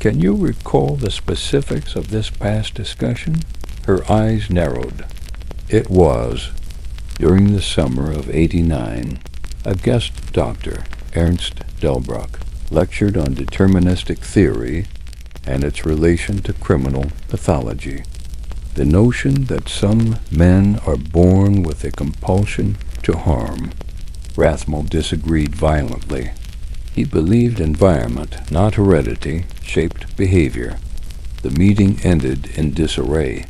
"Can you recall the specifics of this past discussion?" Her eyes narrowed. "It was during the summer of '89. A guest doctor, Ernst Delbruck, lectured on deterministic theory and its relation to criminal pathology. The notion that some men are born with a compulsion to harm. Rathmell disagreed violently. He believed environment, not heredity, shaped behavior. The meeting ended in disarray.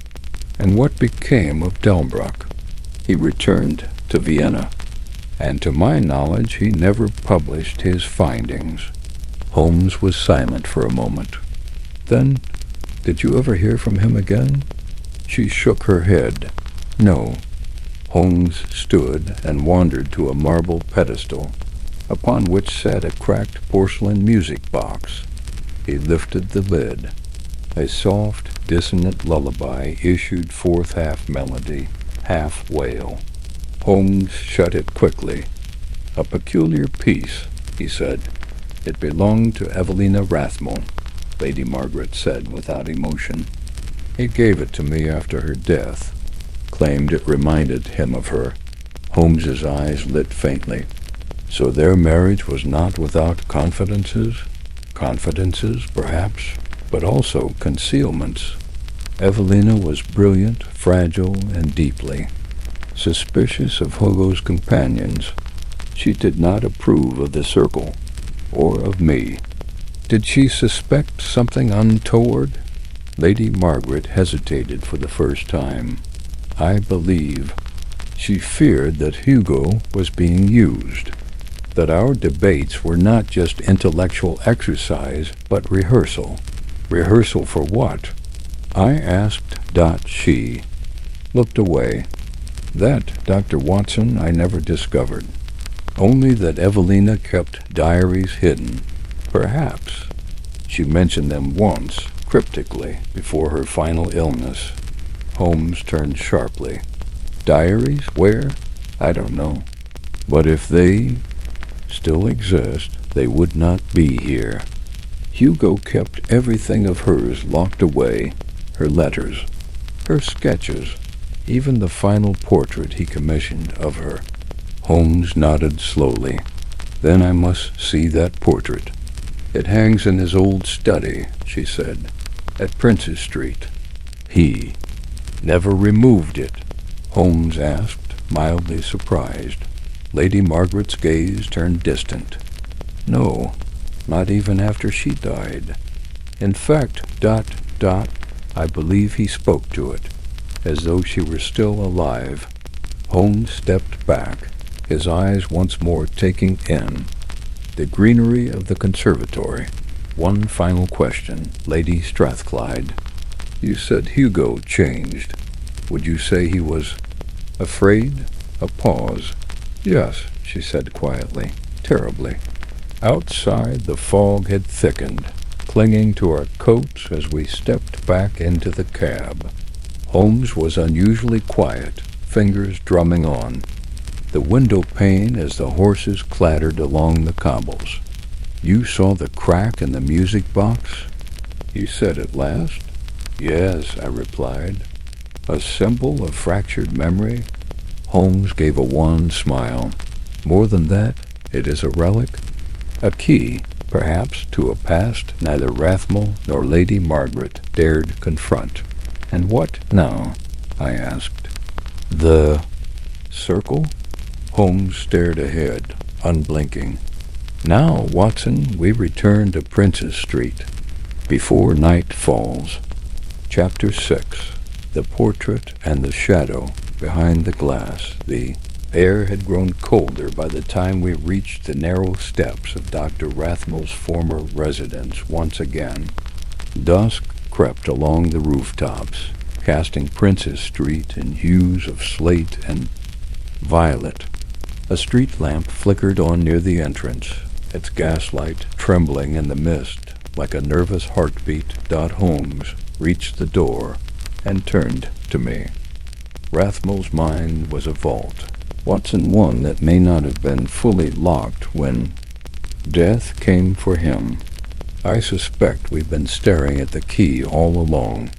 And what became of Delbruck? He returned to Vienna, and to my knowledge he never published his findings. Holmes was silent for a moment. Then, did you ever hear from him again? She shook her head. No. Holmes stood and wandered to a marble pedestal, upon which sat a cracked porcelain music box. He lifted the lid. A soft, dissonant lullaby issued forth half melody, half wail. Holmes shut it quickly. A peculiar piece, he said. It belonged to Evelina Rathmell, Lady Margaret said without emotion. He gave it to me after her death. Claimed it reminded him of her. Holmes's eyes lit faintly. So their marriage was not without confidences? Confidences, perhaps, but also concealments. Evelina was brilliant, fragile, and deeply suspicious of Hugo's companions. She did not approve of the circle, or of me. Did she suspect something untoward? Lady Margaret hesitated for the first time. I believe she feared that Hugo was being used, that our debates were not just intellectual exercise, but rehearsal. Rehearsal for what? I asked. She looked away. That, Dr. Watson, I never discovered. Only that Evelina kept diaries hidden. Perhaps. She mentioned them once, cryptically, before her final illness. Holmes turned sharply. Diaries? Where? I don't know. But if they still exist, they would not be here. Hugo kept everything of hers locked away, her letters, her sketches, even the final portrait he commissioned of her. Holmes nodded slowly. Then I must see that portrait. It hangs in his old study, she said, at Princess Street. He never removed it? Holmes asked, mildly surprised. Lady Margaret's gaze turned distant. No, not even after she died. In fact, I believe he spoke to it, as though she were still alive. Holmes stepped back, his eyes once more taking in the greenery of the conservatory. One final question, Lady Strathclyde. You said Hugo changed. Would you say he was afraid? A pause. Yes, she said quietly, terribly. Outside, the fog had thickened, clinging to our coats as we stepped back into the cab. Holmes was unusually quiet, fingers drumming on the window pane as the horses clattered along the cobbles. You saw the crack in the music box? You said at last? Yes, I replied. A symbol of fractured memory? Holmes gave a wan smile. More than that, it is a relic, a key, perhaps, to a past neither Rathmell nor Lady Margaret dared confront. And what now? I asked. The circle? Holmes stared ahead, unblinking. Now, Watson, we return to Princess Street, before night falls. Chapter 6. The Portrait and the Shadow behind the glass. The air had grown colder by the time we reached the narrow steps of Dr. Rathmell's former residence once again. Dusk crept along the rooftops, casting Princess Street in hues of slate and violet. A street lamp flickered on near the entrance, its gaslight trembling in the mist like a nervous heartbeat. Holmes reached the door and turned to me. Rathmell's mind was a vault, Watson one that may not have been fully locked when death came for him. I suspect we've been staring at the key all along.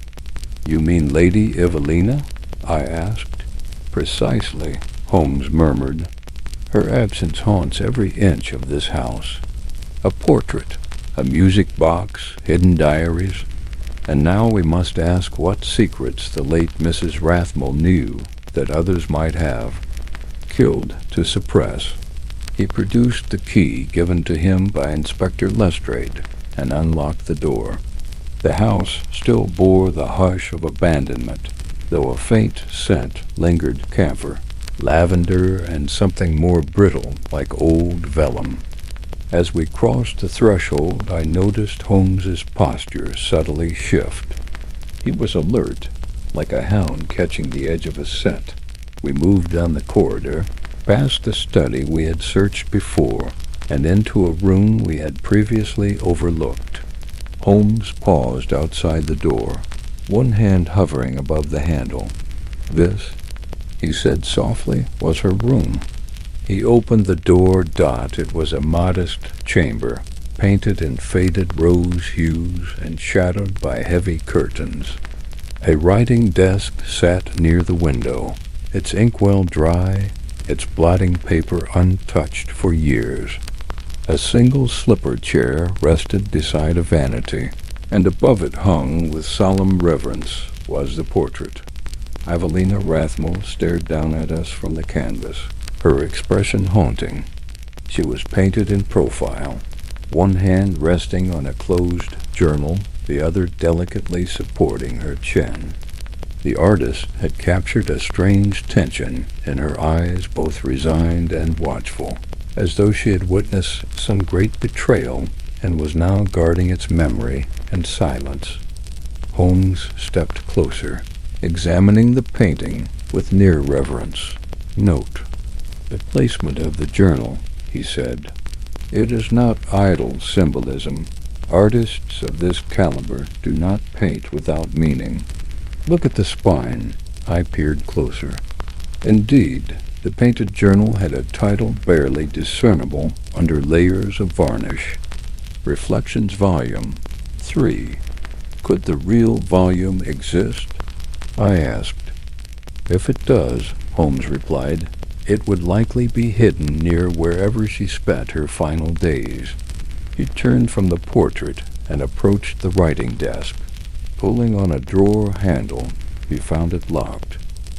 You mean Lady Evelina? I asked. Precisely, Holmes murmured. Her absence haunts every inch of this house. A portrait, a music box, hidden diaries. And now we must ask what secrets the late Mrs. Rathmell knew that others might have killed to suppress. He produced the key given to him by Inspector Lestrade and unlocked the door. The house still bore the hush of abandonment, though a faint scent lingered: camphor, lavender, and something more brittle like old vellum. As we crossed the threshold, I noticed Holmes's posture subtly shift. He was alert, like a hound catching the edge of a scent. We moved down the corridor, past the study we had searched before, and into a room we had previously overlooked. Holmes paused outside the door, one hand hovering above the handle. This, he said softly, was her room. He opened the door. It was a modest chamber, painted in faded rose hues and shadowed by heavy curtains. A writing desk sat near the window, its inkwell dry, its blotting paper untouched for years. A single slipper chair rested beside a vanity, and above it, hung with solemn reverence, was the portrait. Evelina Rathmell stared down at us from the canvas, her expression haunting. She was painted in profile, one hand resting on a closed journal, the other delicately supporting her chin. The artist had captured a strange tension in her eyes, both resigned and watchful, as though she had witnessed some great betrayal and was now guarding its memory and silence. Holmes stepped closer, examining the painting with near reverence. "Note the placement of the journal," he said. "It is not idle symbolism. Artists of this caliber do not paint without meaning. Look at the spine." I peered closer. Indeed, the painted journal had a title barely discernible under layers of varnish. Reflections Volume 3. Could the real volume exist? I asked. "If it does," Holmes replied, "it would likely be hidden near wherever she spent her final days." He turned from the portrait and approached the writing desk. Pulling on a drawer handle, he found it locked.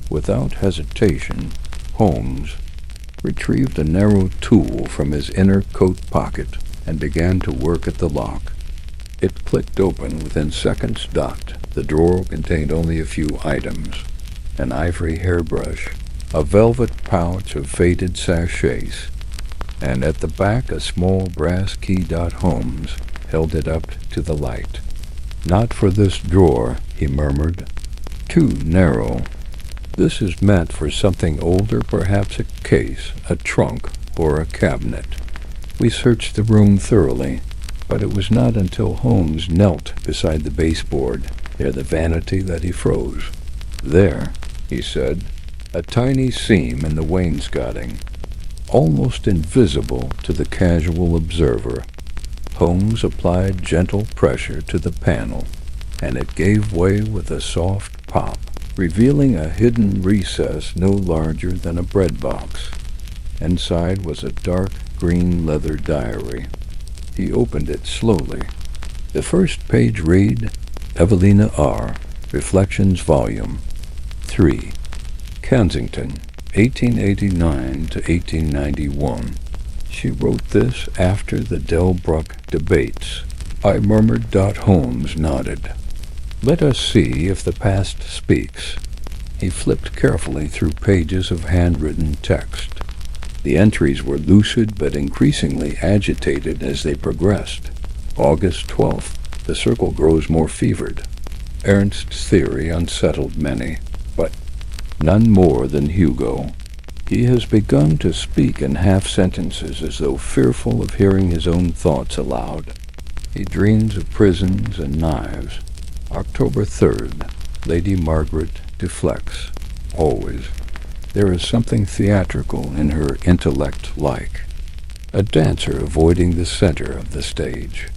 Without hesitation, Holmes retrieved a narrow tool from his inner coat pocket and began to work at the lock. It clicked open within seconds. The drawer contained only a few items: an ivory hairbrush, a velvet pouch of faded sachets, and at the back a small brass key. Holmes held it up to the light. "Not for this drawer," he murmured. "Too narrow. This is meant for something older, perhaps a case, a trunk, or a cabinet." We searched the room thoroughly, but it was not until Holmes knelt beside the baseboard, near the vanity, that he froze. "There," he said, "a tiny seam in the wainscoting, almost invisible to the casual observer." Holmes applied gentle pressure to the panel, and it gave way with a soft pop, revealing a hidden recess no larger than a bread box. Inside was a dark green leather diary. He opened it slowly. The first page read, "Evelina R. Reflections Volume 3. Kensington, 1889 to 1891. She wrote this after the Delbruck debates." I murmured. Holmes nodded. "Let us see if the past speaks." He flipped carefully through pages of handwritten text. The entries were lucid but increasingly agitated as they progressed. August 12th. The circle grows more fevered. Ernst's theory unsettled many, but none more than Hugo. He has begun to speak in half-sentences as though fearful of hearing his own thoughts aloud. He dreams of prisons and knives. October 3rd. Lady Margaret deflects. Always. There is something theatrical in her intellect-like. A dancer avoiding the center of the stage.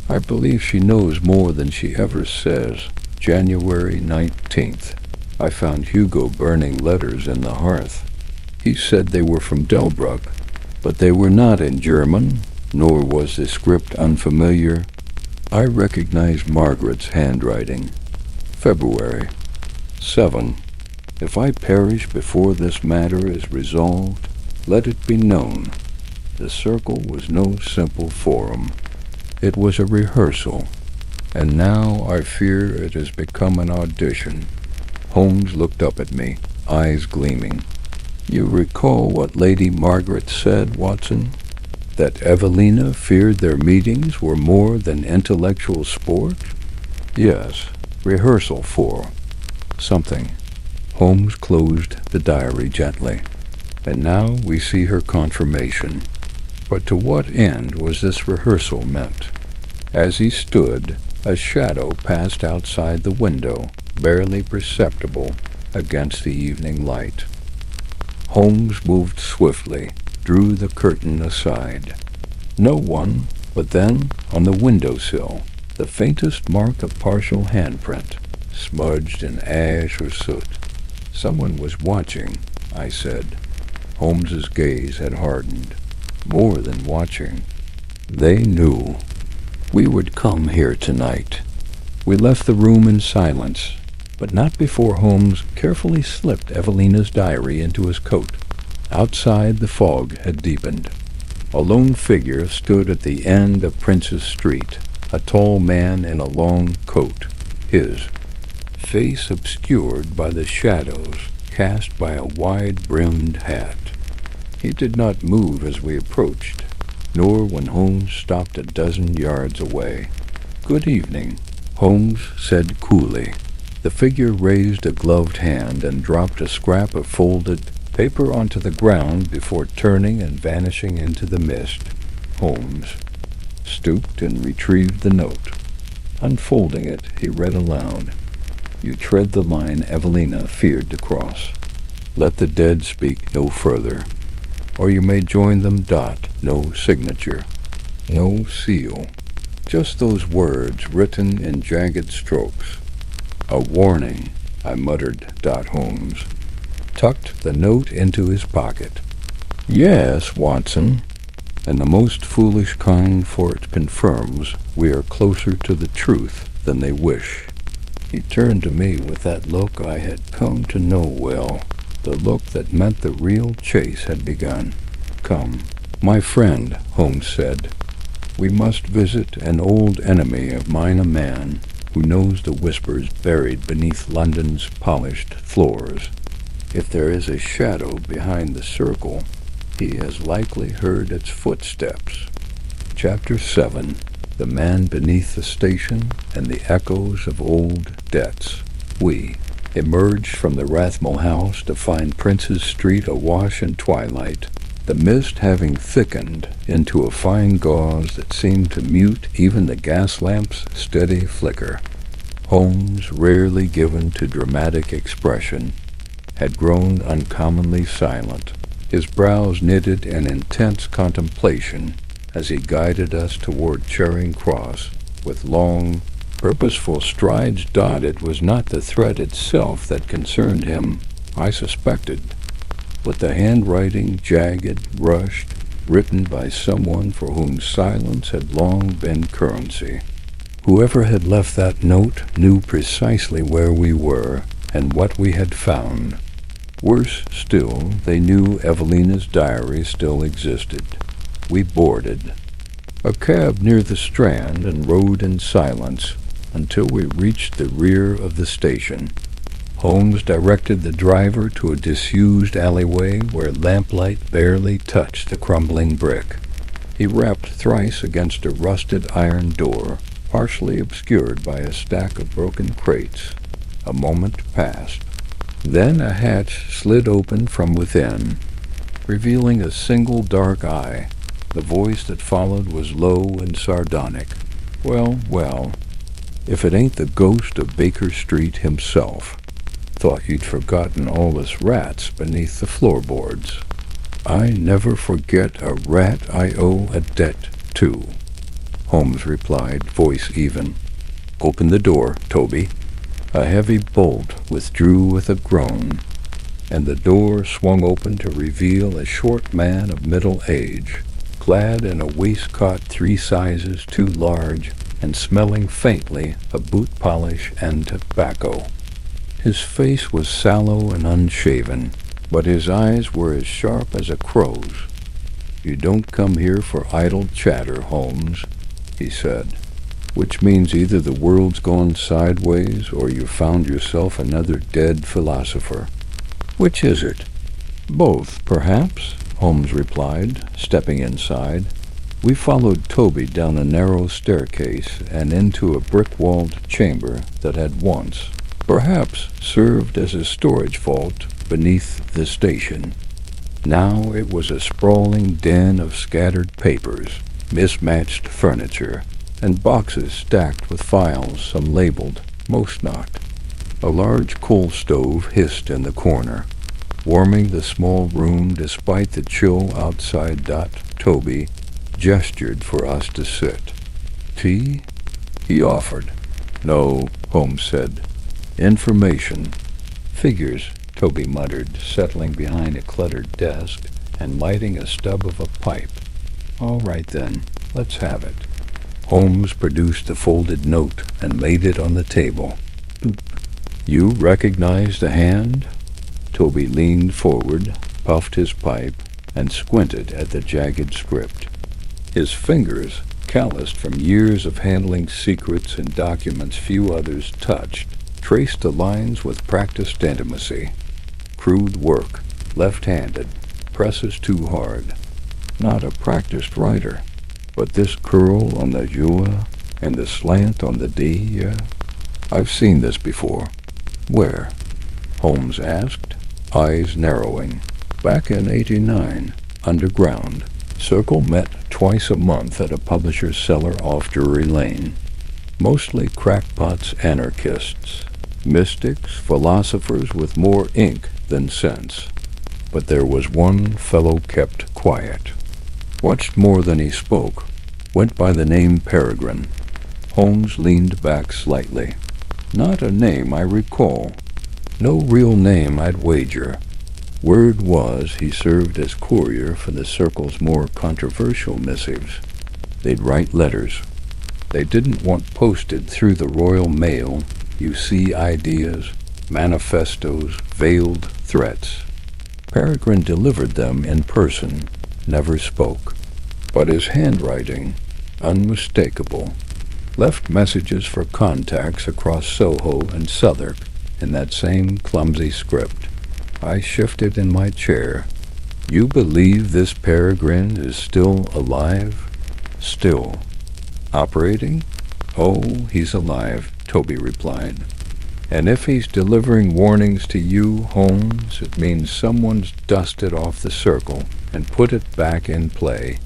I believe she knows more than she ever says. January 19th. I found Hugo burning letters in the hearth. He said they were from Delbruck, but they were not in German, nor was the script unfamiliar. I recognized Margaret's handwriting. February 7. If I perish before this matter is resolved, let it be known. The circle was no simple forum. It was a rehearsal, and now I fear it has become an audition. Holmes looked up at me, eyes gleaming. You recall what Lady Margaret said, Watson? That Evelina feared their meetings were more than intellectual sport? Yes, rehearsal for something. Holmes closed the diary gently. And now we see her confirmation. But to what end was this rehearsal meant? As he stood, a shadow passed outside the window, barely perceptible against the evening light. Holmes moved swiftly, drew the curtain aside. No one, but then, on the windowsill, the faintest mark of partial handprint, smudged in ash or soot. Someone was watching, I said. Holmes's gaze had hardened. More than watching. They knew. We would come here tonight. We left the room in silence, but not before Holmes carefully slipped Evelina's diary into his coat. Outside, the fog had deepened. A lone figure stood at the end of Prince's Street, a tall man in a long coat, his face obscured by the shadows cast by a wide-brimmed hat. He did not move as we approached, nor when Holmes stopped a dozen yards away. "Good evening," Holmes said coolly. The figure raised a gloved hand and dropped a scrap of folded paper onto the ground before turning and vanishing into the mist. Holmes stooped and retrieved the note. Unfolding it, he read aloud. "You tread the line Evelina feared to cross. Let the dead speak no further. Or you may join them. No signature. No seal. Just those words written in jagged strokes. A warning," I muttered. Holmes tucked the note into his pocket. "Yes, Watson, and the most foolish kind, for it confirms we are closer to the truth than they wish." He turned to me with that look I had come to know well, the look that meant the real chase had begun. "Come, my friend," Holmes said. "We must visit an old enemy of mine, a man who knows the whispers buried beneath London's polished floors. If there is a shadow behind the circle, he has likely heard its footsteps." Chapter 7. The Man Beneath the Station and the Echoes of Old Debts. We emerged from the Rathmel house to find Prince's Street awash in twilight, the mist having thickened into a fine gauze that seemed to mute even the gas lamp's steady flicker. Holmes, rarely given to dramatic expression, had grown uncommonly silent, his brows knitted in intense contemplation as he guided us toward Charing Cross with long, purposeful strides. It was not the threat itself that concerned him, I suspected, but the handwriting, jagged, rushed, written by someone for whom silence had long been currency. Whoever had left that note knew precisely where we were and what we had found. Worse still, they knew Evelina's diary still existed. We boarded a cab near the Strand and rode in silence until we reached the rear of the station. Holmes directed the driver to a disused alleyway where lamplight barely touched the crumbling brick. He rapped thrice against a rusted iron door, partially obscured by a stack of broken crates. A moment passed. Then a hatch slid open from within, revealing a single dark eye. The voice that followed was low and sardonic. "Well, well, if it ain't the ghost of Baker Street himself. Thought you'd forgotten all us rats beneath the floorboards." "I never forget a rat I owe a debt to," Holmes replied, voice even. "Open the door, Toby." A heavy bolt withdrew with a groan, and the door swung open to reveal a short man of middle age, clad in a waistcoat 3 sizes too large and smelling faintly of boot polish and tobacco. His face was sallow and unshaven, but his eyes were as sharp as a crow's. "You don't come here for idle chatter, Holmes," he said, "which means either the world's gone sideways or you've found yourself another dead philosopher. Which is it?" "Both, perhaps," Holmes replied, stepping inside. We followed Toby down a narrow staircase and into a brick-walled chamber that had once, perhaps, served as a storage vault beneath the station. Now it was a sprawling den of scattered papers, mismatched furniture, and boxes stacked with files, some labeled, most not. A large coal stove hissed in the corner, warming the small room despite the chill outside. Toby gestured for us to sit. "Tea?" he offered. "No," Holmes said. "Information." "Figures," Toby muttered, settling behind a cluttered desk and lighting a stub of a pipe. "All right then, let's have it." Holmes produced the folded note and laid it on the table. "You recognize the hand?" Toby leaned forward, puffed his pipe, and squinted at the jagged script. His fingers, calloused from years of handling secrets and documents few others touched, traced the lines with practiced intimacy. Crude work, left-handed, presses too hard. Not a practiced writer, but this curl on the jua and the slant on the d. I've seen this before. Where? Holmes asked, eyes narrowing. Back in '89, underground. Circle met twice a month at a publisher's cellar off Drury Lane. Mostly crackpots, anarchists, mystics, philosophers with more ink than sense. But there was one fellow kept quiet. Watched more than he spoke. Went by the name Peregrine. Holmes leaned back slightly. Not a name I recall. No real name, I'd wager. Word was he served as courier for the Circle's more controversial missives. They'd write letters. They didn't want posted through the Royal Mail. You see ideas, manifestos, veiled threats. Peregrine delivered them in person, never spoke. But his handwriting, unmistakable, left messages for contacts across Soho and Southwark in that same clumsy script. I shifted in my chair. "You believe this Peregrine is still alive?" "Still." "Operating?" "Oh, he's alive," Toby replied. "And if he's delivering warnings to you, Holmes, it means someone's dusted off the Circle and put it back in play."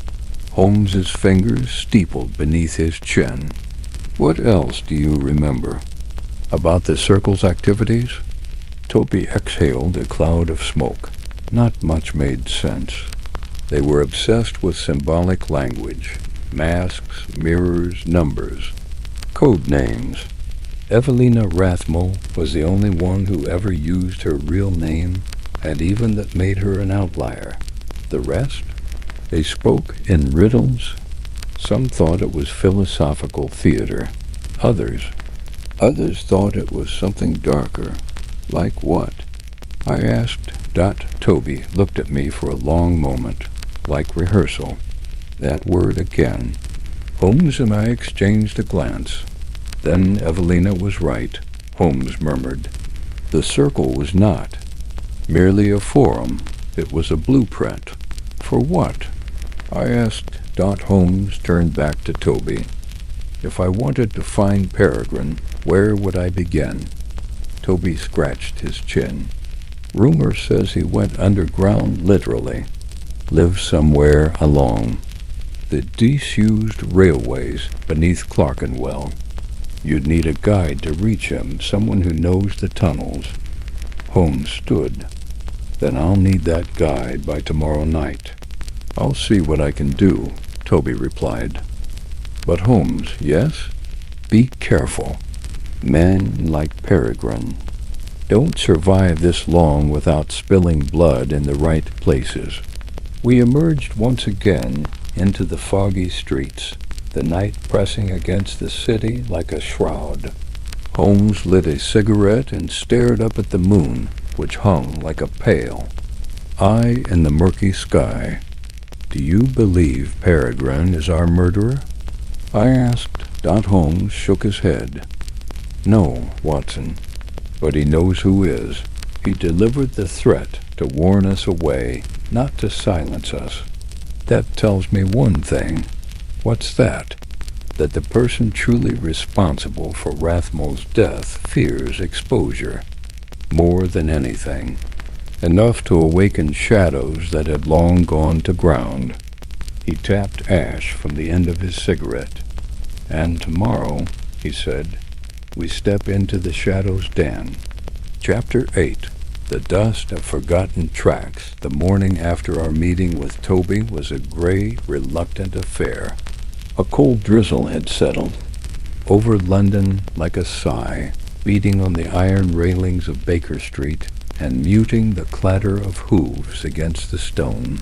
Holmes's fingers steepled beneath his chin. "What else do you remember?" "About the Circle's activities?" Toby exhaled a cloud of smoke. Not much made sense. They were obsessed with symbolic language, masks, mirrors, numbers, code names. Evelina Rathmell was the only one who ever used her real name, and even that made her an outlier. The rest? They spoke in riddles. Some thought it was philosophical theater. Others thought it was something darker. Like what? I asked. Toby looked at me for a long moment, like rehearsal. That word again. Holmes and I exchanged a glance. Then Evelina was right, Holmes murmured. The Circle was not merely a forum. It was a blueprint. For what? I asked. Holmes turned back to Toby. If I wanted to find Peregrine, where would I begin? Toby scratched his chin. Rumor says he went underground literally. Lived somewhere along the disused railways beneath Clerkenwell. You'd need a guide to reach him, someone who knows the tunnels. Holmes stood. Then I'll need that guide by tomorrow night. I'll see what I can do, Toby replied. But Holmes, yes? Be careful. Men like Peregrine don't survive this long without spilling blood in the right places. We emerged once again into the foggy streets, the night pressing against the city like a shroud. Holmes lit a cigarette and stared up at the moon, which hung like a pale eye in the murky sky. "Do you believe Peregrine is our murderer?" I asked. Holmes shook his head. "No, Watson, but he knows who is. He delivered the threat to warn us away, not to silence us. That tells me one thing." "What's that?" "That the person truly responsible for Rathmell's death fears exposure, more than anything. Enough to awaken shadows that had long gone to ground." He tapped ash from the end of his cigarette. "And tomorrow," he said, "we step into the shadow's den." Chapter 8. The dust of forgotten tracks. The morning after our meeting with Toby was a gray, reluctant affair. A cold drizzle had settled over London like a sigh, beating on the iron railings of Baker Street and muting the clatter of hooves against the stone.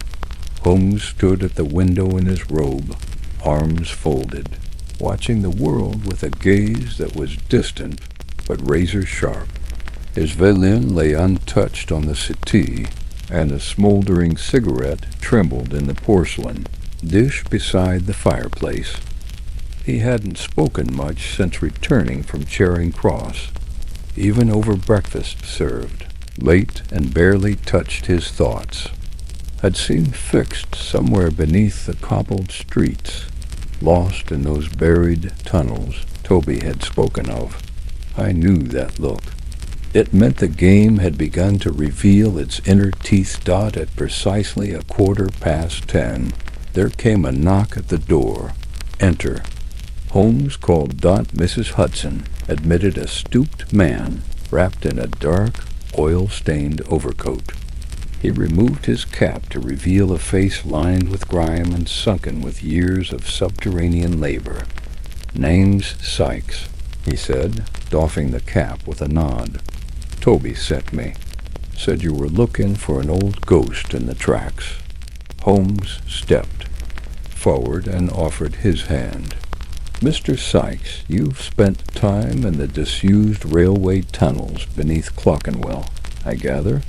Holmes stood at the window in his robe, arms folded, watching the world with a gaze that was distant but razor-sharp. His violin lay untouched on the settee, and a smoldering cigarette trembled in the porcelain dish beside the fireplace. He hadn't spoken much since returning from Charing Cross, even over breakfast served, late and barely touched his thoughts. Had seemed fixed somewhere beneath the cobbled streets, lost in those buried tunnels Toby had spoken of. I knew that look. It meant the game had begun to reveal its inner teeth. At precisely 10:15, there came a knock at the door. "Enter." Holmes called. Mrs. Hudson admitted a stooped man wrapped in a dark, oil-stained overcoat. He removed his cap to reveal a face lined with grime and sunken with years of subterranean labor. "Name's Sykes," he said, doffing the cap with a nod. "Toby sent me. Said you were looking for an old ghost in the tracks." Holmes stepped forward and offered his hand. "Mr. Sykes, you've spent time in the disused railway tunnels beneath Clerkenwell, I gather?"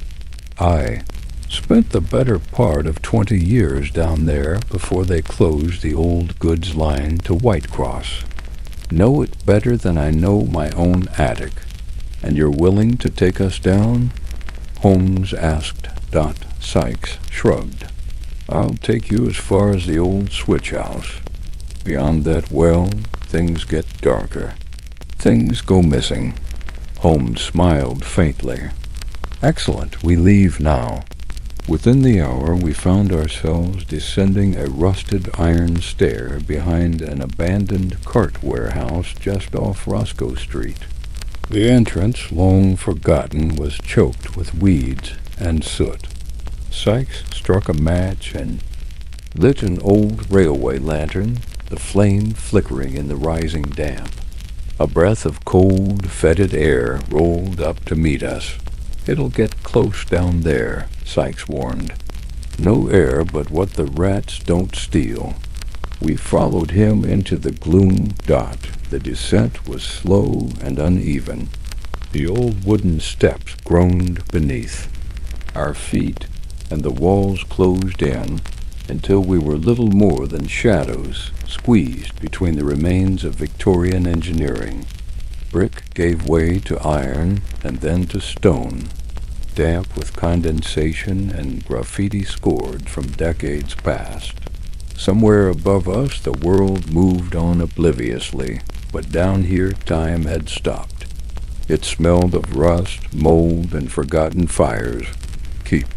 "I spent the better part of 20 years down there before they closed the old goods line to Whitecross. Know it better than I know my own attic. And you're willing to take us down?" Holmes asked. Sykes shrugged. "I'll take you as far as the old switch house. Beyond that well, things get darker. Things go missing." Holmes smiled faintly. "Excellent. We leave now." Within the hour we found ourselves descending a rusted iron stair behind an abandoned cart warehouse just off Roscoe Street. The entrance, long forgotten, was choked with weeds and soot. Sykes struck a match and lit an old railway lantern, the flame flickering in the rising damp. A breath of cold, fetid air rolled up to meet us. "It'll get close down there," Sykes warned. "No air but what the rats don't steal." We followed him into the gloom. The descent was slow and uneven. The old wooden steps groaned beneath our feet, and the walls closed in until we were little more than shadows squeezed between the remains of Victorian engineering. Brick gave way to iron and then to stone, damp with condensation and graffiti scored from decades past. Somewhere above us the world moved on obliviously, but down here time had stopped. It smelled of rust, mold, and forgotten fires. "Keep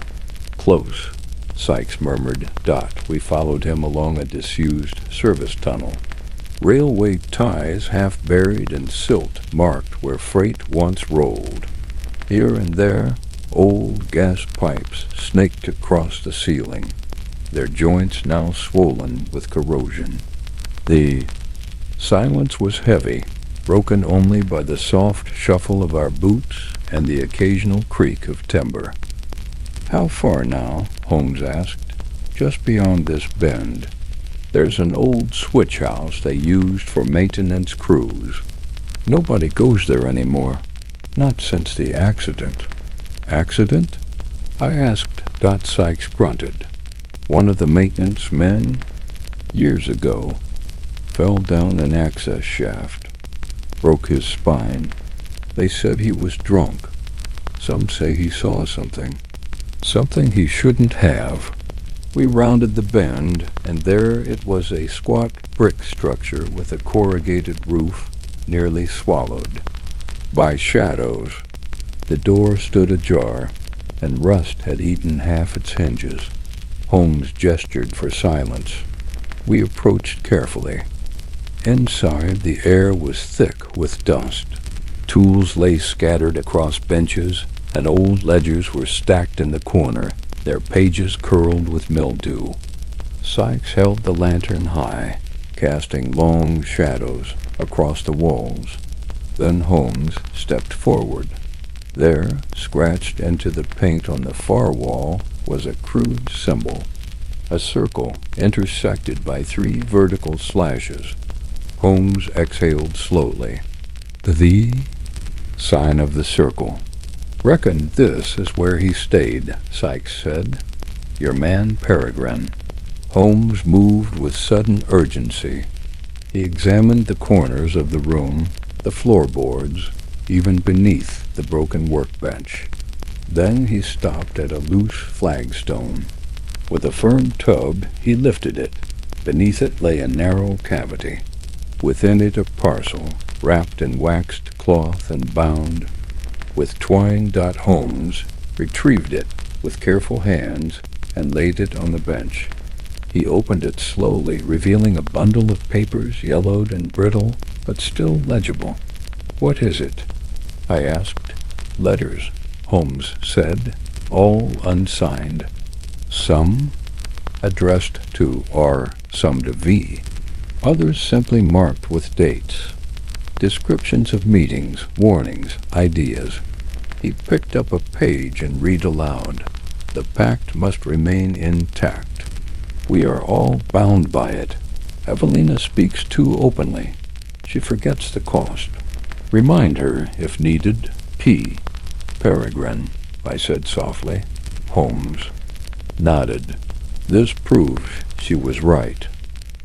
close," Sykes murmured. We followed him along a disused service tunnel. Railway ties half buried in silt marked where freight once rolled. Here and there, old gas pipes snaked across the ceiling, their joints now swollen with corrosion. The silence was heavy, broken only by the soft shuffle of our boots and the occasional creak of timber. "How far now?" Holmes asked. "Just beyond this bend." There's an old switch house they used for maintenance crews. Nobody goes there anymore. Not since the accident. Accident? I asked. Sykes grunted. One of the maintenance men, years ago, fell down an access shaft. Broke his spine. They said he was drunk. Some say he saw something. Something he shouldn't have. We rounded the bend, and there it was, a squat brick structure with a corrugated roof, nearly swallowed by shadows. The door stood ajar, and rust had eaten half its hinges. Holmes gestured for silence. We approached carefully. Inside, the air was thick with dust. Tools lay scattered across benches, and old ledgers were stacked in the corner, their pages curled with mildew. Sykes held the lantern high, casting long shadows across the walls. Then Holmes stepped forward. There, scratched into the paint on the far wall, was a crude symbol. A circle intersected by 3 vertical slashes. Holmes exhaled slowly. The sign of the circle. Reckon this is where he stayed, Sykes said. Your man Peregrine. Holmes moved with sudden urgency. He examined the corners of the room, the floorboards, even beneath the broken workbench. Then he stopped at a loose flagstone. With a firm tug, he lifted it. Beneath it lay a narrow cavity. Within it a parcel, wrapped in waxed cloth and bound with twine. Holmes retrieved it with careful hands and laid it on the bench. He opened it slowly, revealing a bundle of papers, yellowed and brittle, but still legible. What is it? I asked. Letters, Holmes said, all unsigned. Some addressed to R, some to V. Others simply marked with dates. Descriptions of meetings, warnings, ideas. He picked up a page and read aloud. The pact must remain intact. We are all bound by it. Evelina speaks too openly. She forgets the cost. Remind her, if needed. P. Peregrine, I said softly. Holmes nodded. This proved she was right.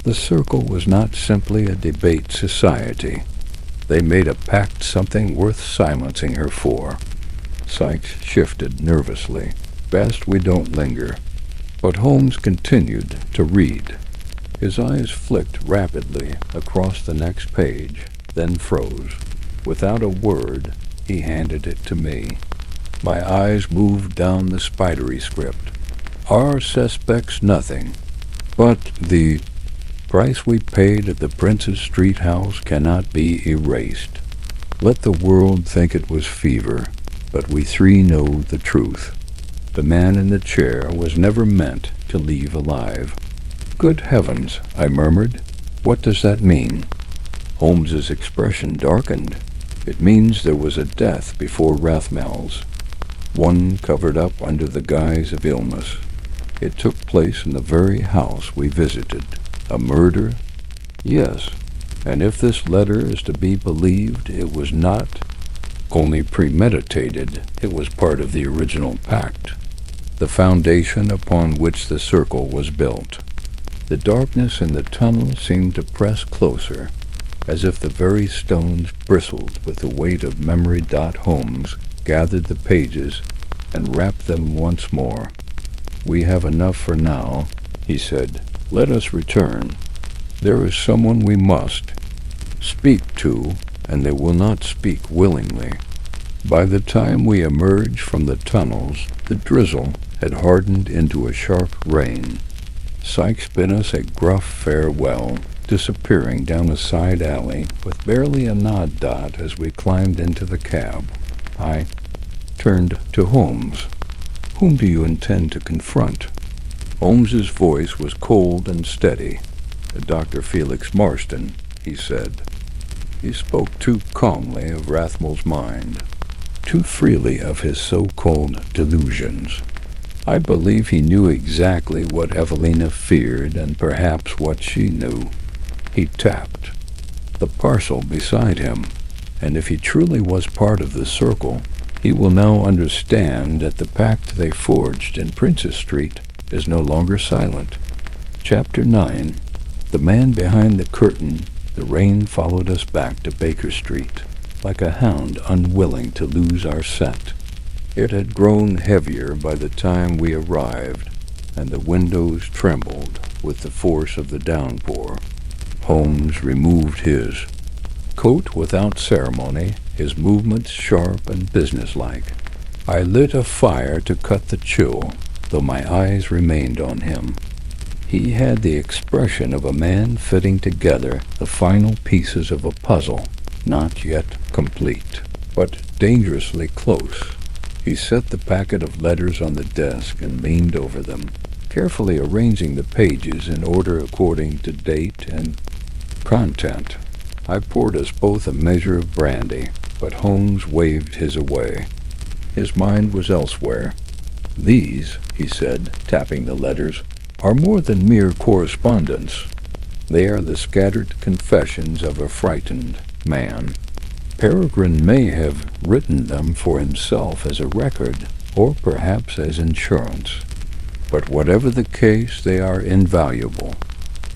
The circle was not simply a debate society. They made a pact something worth silencing her for. Sykes shifted nervously. Best we don't linger. But Holmes continued to read. His eyes flicked rapidly across the next page, then froze. Without a word, he handed it to me. My eyes moved down the spidery script. Our suspects nothing, but the price we paid at the Prince's Street house cannot be erased. Let the world think it was fever, but we 3 know the truth. The man in the chair was never meant to leave alive. Good heavens, I murmured. What does that mean? Holmes's expression darkened. It means there was a death before Rathmell's. One covered up under the guise of illness. It took place in the very house we visited. A murder? Yes, and if this letter is to be believed, it was not only premeditated, it was part of the original pact, the foundation upon which the circle was built. The darkness in the tunnel seemed to press closer, as if the very stones bristled with the weight of memory. Holmes gathered the pages and wrapped them once more. We have enough for now, he said. Let us return. There is someone we must speak to, and they will not speak willingly. By the time we emerged from the tunnels, the drizzle had hardened into a sharp rain. Sykes bid us a gruff farewell, disappearing down a side alley with barely a nod. As we climbed into the cab. I turned to Holmes. Whom do you intend to confront? Holmes's voice was cold and steady. Dr. Felix Marston, he said. He spoke too calmly of Rathmell's mind, too freely of his so-called delusions. I believe he knew exactly what Evelina feared and perhaps what she knew. He tapped the parcel beside him, and if he truly was part of the circle, he will now understand that the pact they forged in Princess Street is no longer silent. Chapter 9. The man behind the curtain. The rain followed us back to Baker Street, like a hound unwilling to lose our scent. It had grown heavier by the time we arrived, and the windows trembled with the force of the downpour. Holmes removed his coat without ceremony, his movements sharp and businesslike. I lit a fire to cut the chill, though my eyes remained on him. He had the expression of a man fitting together the final pieces of a puzzle, not yet complete, but dangerously close. He set the packet of letters on the desk and leaned over them, carefully arranging the pages in order according to date and content. I poured us both a measure of brandy, but Holmes waved his away. His mind was elsewhere. "These," he said, tapping the letters, "are more than mere correspondence. They are the scattered confessions of a frightened man. Peregrine may have written them for himself as a record, or perhaps as insurance. But whatever the case, they are invaluable."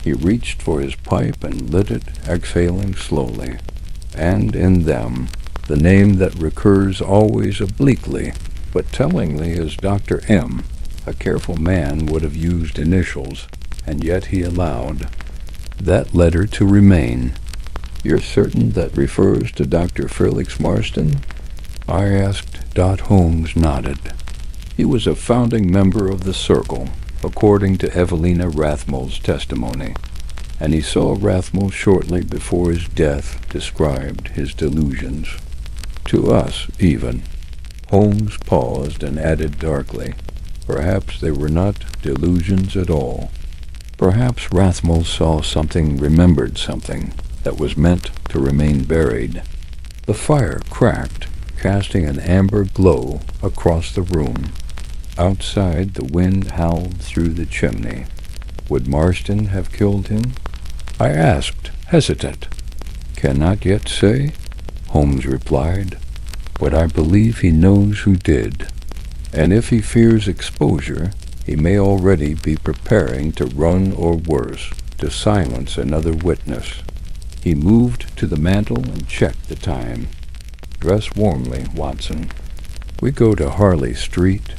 He reached for his pipe and lit it, exhaling slowly. "And in them, the name that recurs always obliquely, but tellingly, is Dr. M. A careful man would have used initials, and yet he allowed that letter to remain." "You're certain that refers to Dr. Felix Marston?" I asked. Holmes nodded. "He was a founding member of the Circle, according to Evelina Rathmell's testimony, and he saw Rathmell shortly before his death, described his delusions. To us, even." Holmes paused and added darkly, "Perhaps they were not delusions at all. Perhaps Rathmell saw something, remembered something, that was meant to remain buried." The fire cracked, casting an amber glow across the room. Outside, the wind howled through the chimney. Would Marston have killed him? I asked, hesitant. "Cannot yet say," Holmes replied, "but I believe he knows who did. And if he fears exposure, he may already be preparing to run, or worse, to silence another witness." He moved to the mantel and checked the time. "Dress warmly, Watson. We go to Harley Street."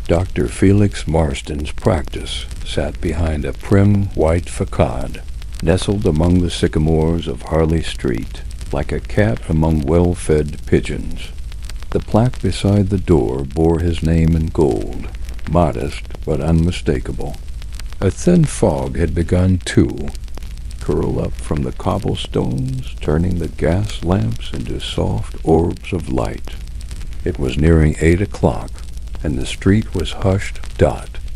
Dr. Felix Marston's practice sat behind a prim white facade, nestled among the sycamores of Harley Street, like a cat among well-fed pigeons. The plaque beside the door bore his name in gold, modest but unmistakable. A thin fog had begun, too, curl up from the cobblestones, turning the gas lamps into soft orbs of light. It was nearing 8 o'clock, and the street was hushed.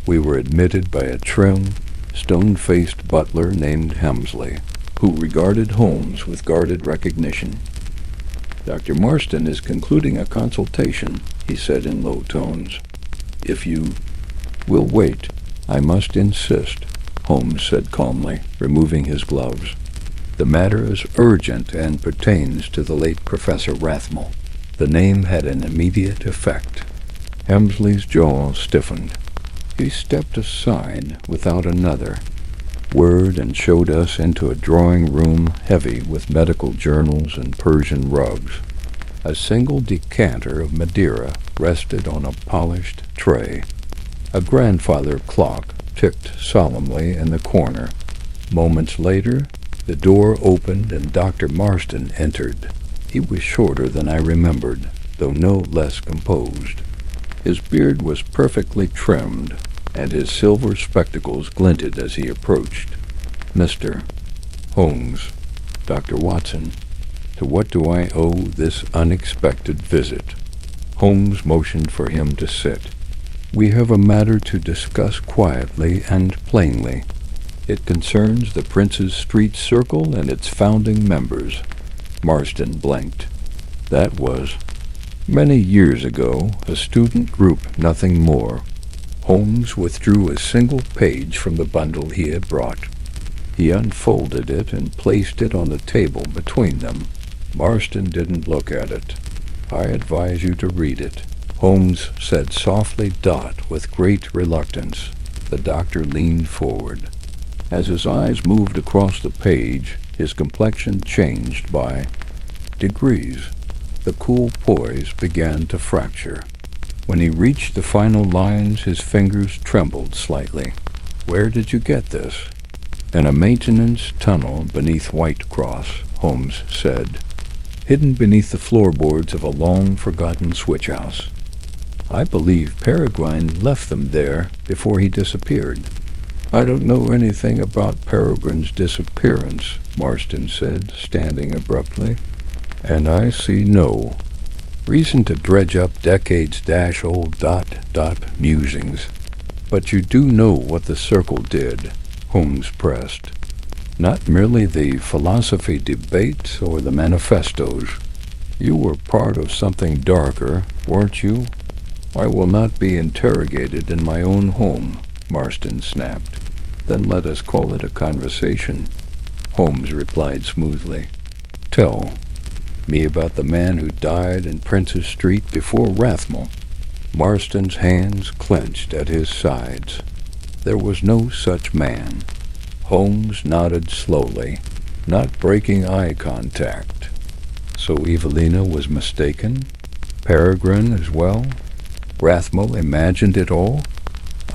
We were admitted by a trim, stone-faced butler named Hemsley, who regarded Holmes with guarded recognition. "Dr. Marston is concluding a consultation," he said in low tones. "If you will wait, I must insist," Holmes said calmly, removing his gloves. "The matter is urgent and pertains to the late Professor Rathmell." The name had an immediate effect. Hemsley's jaw stiffened. He stepped aside without another word and showed us into a drawing-room heavy with medical journals and Persian rugs. A single decanter of Madeira rested on a polished tray. A grandfather clock ticked solemnly in the corner. Moments later, the door opened and Dr. Marston entered. He was shorter than I remembered, though no less composed. His beard was perfectly trimmed, and his silver spectacles glinted as he approached. "Mr. Holmes, Dr. Watson, to what do I owe this unexpected visit?" Holmes motioned for him to sit. "We have a matter to discuss quietly and plainly. It concerns the Prince's Street Circle and its founding members." Marston blinked. "That was many years ago, a student group, nothing more." Holmes withdrew a single page from the bundle he had brought. He unfolded it and placed it on the table between them. Marston didn't look at it. "I advise you to read it," Holmes said softly. With great reluctance, the doctor leaned forward. As his eyes moved across the page, his complexion changed by degrees. The cool poise began to fracture. When he reached the final lines, his fingers trembled slightly. "Where did you get this?" "In a maintenance tunnel beneath Whitecross," Holmes said, "hidden beneath the floorboards of a long-forgotten switch-house. I believe Peregrine left them there before he disappeared." "I don't know anything about Peregrine's disappearance," Marston said, standing abruptly. "And I see no reason to dredge up decades-old ... musings. But you do know what the Circle did," Holmes pressed. "Not merely the philosophy debates or the manifestos. You were part of something darker, weren't you?" "I will not be interrogated in my own home," Marston snapped. "Then let us call it a conversation," Holmes replied smoothly. "Tell me about the man who died in Prince's Street before Rathmell." Marston's hands clenched at his sides. "There was no such man." Holmes nodded slowly, not breaking eye contact. "So Evelina was mistaken? Peregrine as well? Rathmell imagined it all?"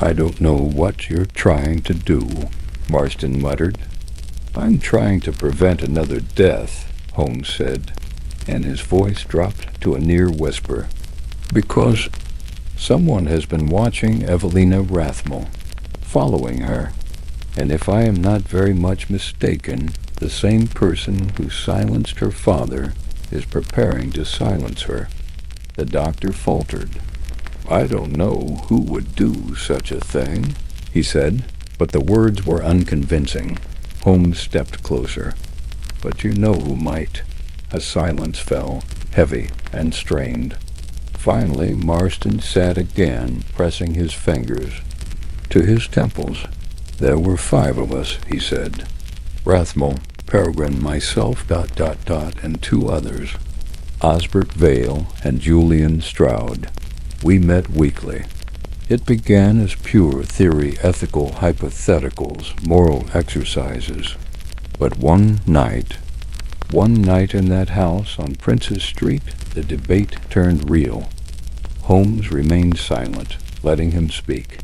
"I don't know what you're trying to do," Marston muttered. "I'm trying to prevent another death," Holmes said, and his voice dropped to a near whisper. "Because someone has been watching Evelina Rathmell, following her, and if I am not very much mistaken, the same person who silenced her father is preparing to silence her." The doctor faltered. "I don't know who would do such a thing," he said, but the words were unconvincing. Holmes stepped closer. "But you know who might." A silence fell, heavy and strained. Finally, Marston sat again, pressing his fingers to his temples. "There were 5 of us," he said. "Rathmell, Peregrine, myself, ... and 2 others. Osbert Vale and Julian Stroud. We met weekly. It began as pure theory, ethical hypotheticals, moral exercises. But one night in that house on Prince's Street, the debate turned real." Holmes remained silent, letting him speak.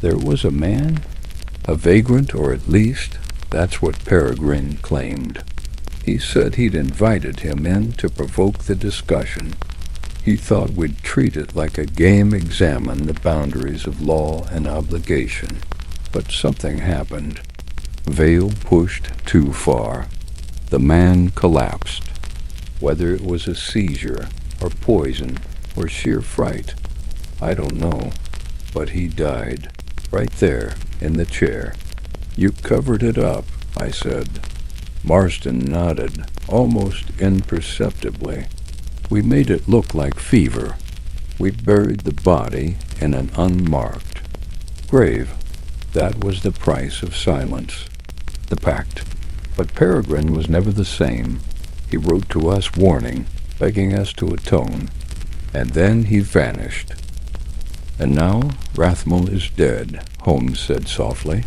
"There was a man, a vagrant, or at least that's what Peregrine claimed. He said he'd invited him in to provoke the discussion. He thought we'd treat it like a game, examine the boundaries of law and obligation. But something happened. Vale pushed too far. The man collapsed. Whether it was a seizure, or poison, or sheer fright, I don't know. But he died, right there in the chair." "You covered it up," I said. Marston nodded, almost imperceptibly. "We made it look like fever. We buried the body in an unmarked grave. That was the price of silence. The Pact. But Peregrine was never the same. He wrote to us warning, begging us to atone. And then he vanished." "And now Rathmell is dead," Holmes said softly.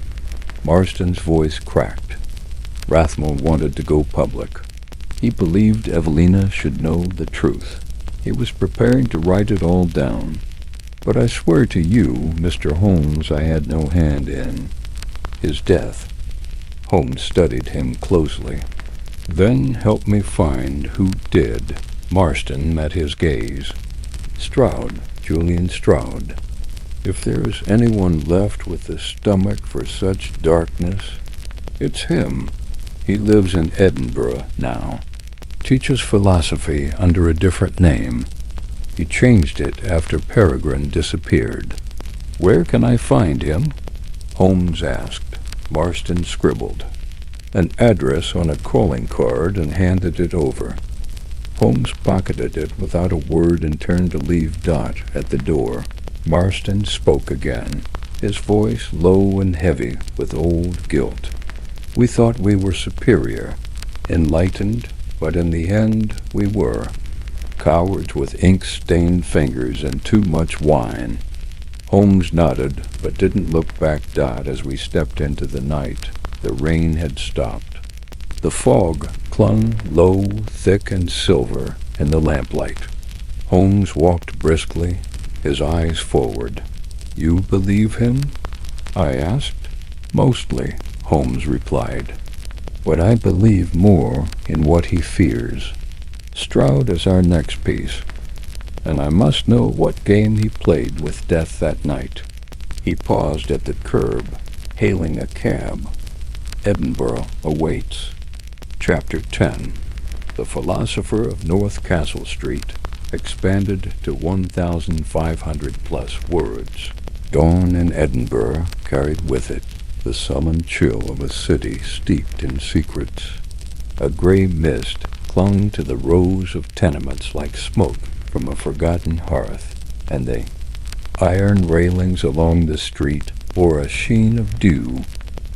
Marston's voice cracked. "Rathmell wanted to go public. He believed Evelina should know the truth. He was preparing to write it all down. But I swear to you, Mr. Holmes, I had no hand in his death." Holmes studied him closely. "Then help me find who did." Marston met his gaze. "Stroud, Julian Stroud. If there's anyone left with the stomach for such darkness, it's him. He lives in Edinburgh now. Teaches philosophy under a different name. He changed it after Peregrine disappeared." "Where can I find him?" Holmes asked. Marston scribbled an address on a calling card and handed it over. Holmes pocketed it without a word and turned to leave Dot at the door. Marston spoke again, his voice low and heavy with old guilt. "We thought we were superior, enlightened, but in the end we were. Cowards with ink-stained fingers and too much wine." Holmes nodded, but didn't look back as we stepped into the night. The rain had stopped. The fog clung low, thick, and silver in the lamplight. Holmes walked briskly, his eyes forward. "You believe him?" I asked. "Mostly," Holmes replied. "But I believe more in what he fears. Stroud is our next piece, and I must know what game he played with death that night." He paused at the curb, hailing a cab. "Edinburgh awaits." Chapter 10. The Philosopher of North Castle Street, expanded to 1,500+ words. Dawn in Edinburgh carried with it the sullen chill of a city steeped in secrets. A gray mist clung to the rows of tenements like smoke from a forgotten hearth, and the iron railings along the street bore a sheen of dew,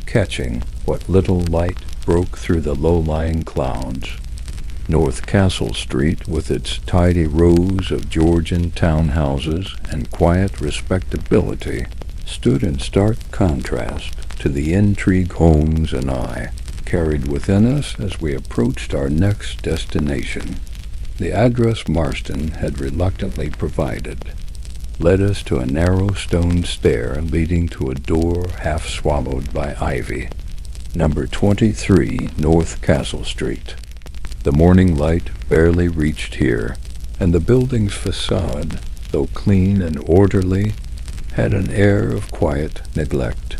catching what little light broke through the low-lying clouds. North Castle Street, with its tidy rows of Georgian townhouses and quiet respectability, stood in stark contrast to the intrigue Holmes and I carried within us as we approached our next destination. The address Marston had reluctantly provided led us to a narrow stone stair leading to a door half swallowed by ivy. Number 23 North Castle Street. The morning light barely reached here, and the building's facade, though clean and orderly, had an air of quiet neglect.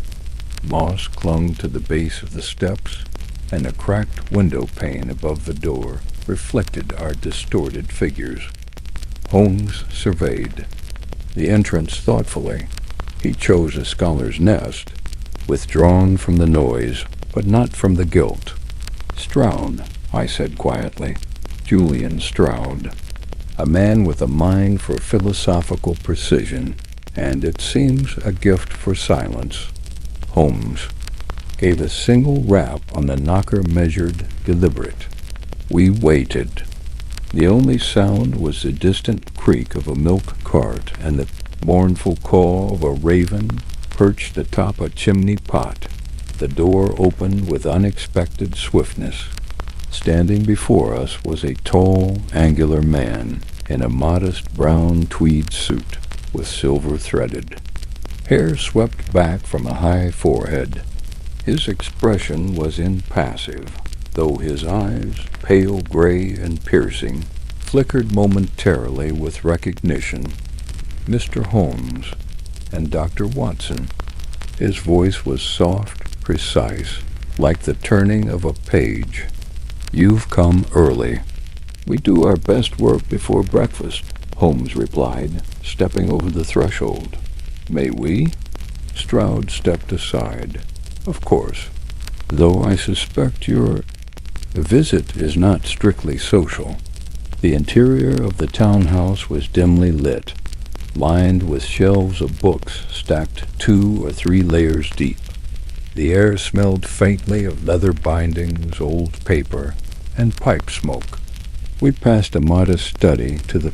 Moss clung to the base of the steps, and a cracked window pane above the door reflected our distorted figures. Holmes surveyed the entrance thoughtfully. He chose a scholar's nest, withdrawn from the noise, but not from the guilt. "Stroud," I said quietly. "Julian Stroud. A man with a mind for philosophical precision, and it seems a gift for silence." Holmes gave a single rap on the knocker, measured, deliberate. We waited. The only sound was the distant creak of a milk cart and the mournful call of a raven perched atop a chimney pot. The door opened with unexpected swiftness. Standing before us was a tall, angular man in a modest brown tweed suit with silver threaded hair swept back from a high forehead. His expression was impassive, though his eyes, pale gray and piercing, flickered momentarily with recognition. "Mr. Holmes and Dr. Watson." His voice was soft, precise, like the turning of a page. "You've come early." "We do our best work before breakfast," Holmes replied, stepping over the threshold. "May we?" Stroud stepped aside. "Of course, though I suspect your visit is not strictly social." The interior of the townhouse was dimly lit, lined with shelves of books stacked 2 or 3 layers deep. The air smelled faintly of leather bindings, old paper, and pipe smoke. We passed a modest study to the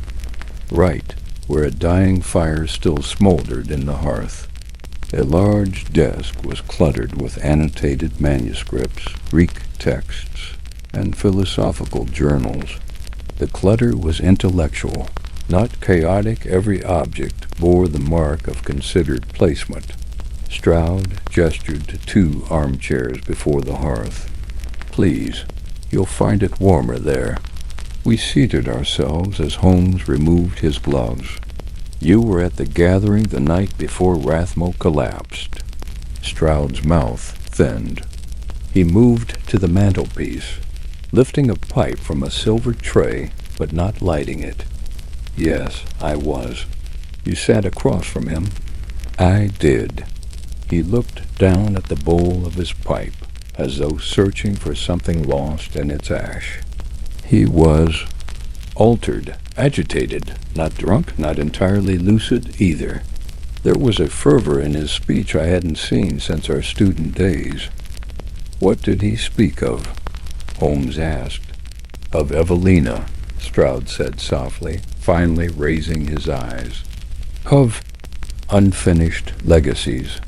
right, where a dying fire still smoldered in the hearth. A large desk was cluttered with annotated manuscripts, Greek texts, and philosophical journals. The clutter was intellectual, not chaotic. Every object bore the mark of considered placement. Stroud gestured to 2 armchairs before the hearth. "Please, you'll find it warmer there." We seated ourselves as Holmes removed his gloves. "You were at the gathering the night before Rathmo collapsed." Stroud's mouth thinned. He moved to the mantelpiece, lifting a pipe from a silver tray, but not lighting it. "Yes, I was." "You sat across from him?" "I did." He looked down at the bowl of his pipe, as though searching for something lost in its ash. He was altered, agitated, not drunk, not entirely lucid either. There was a fervor in his speech I hadn't seen since our student days. "What did he speak of?" Holmes asked. "Of Evelina," Stroud said softly, finally raising his eyes. "Of unfinished legacies,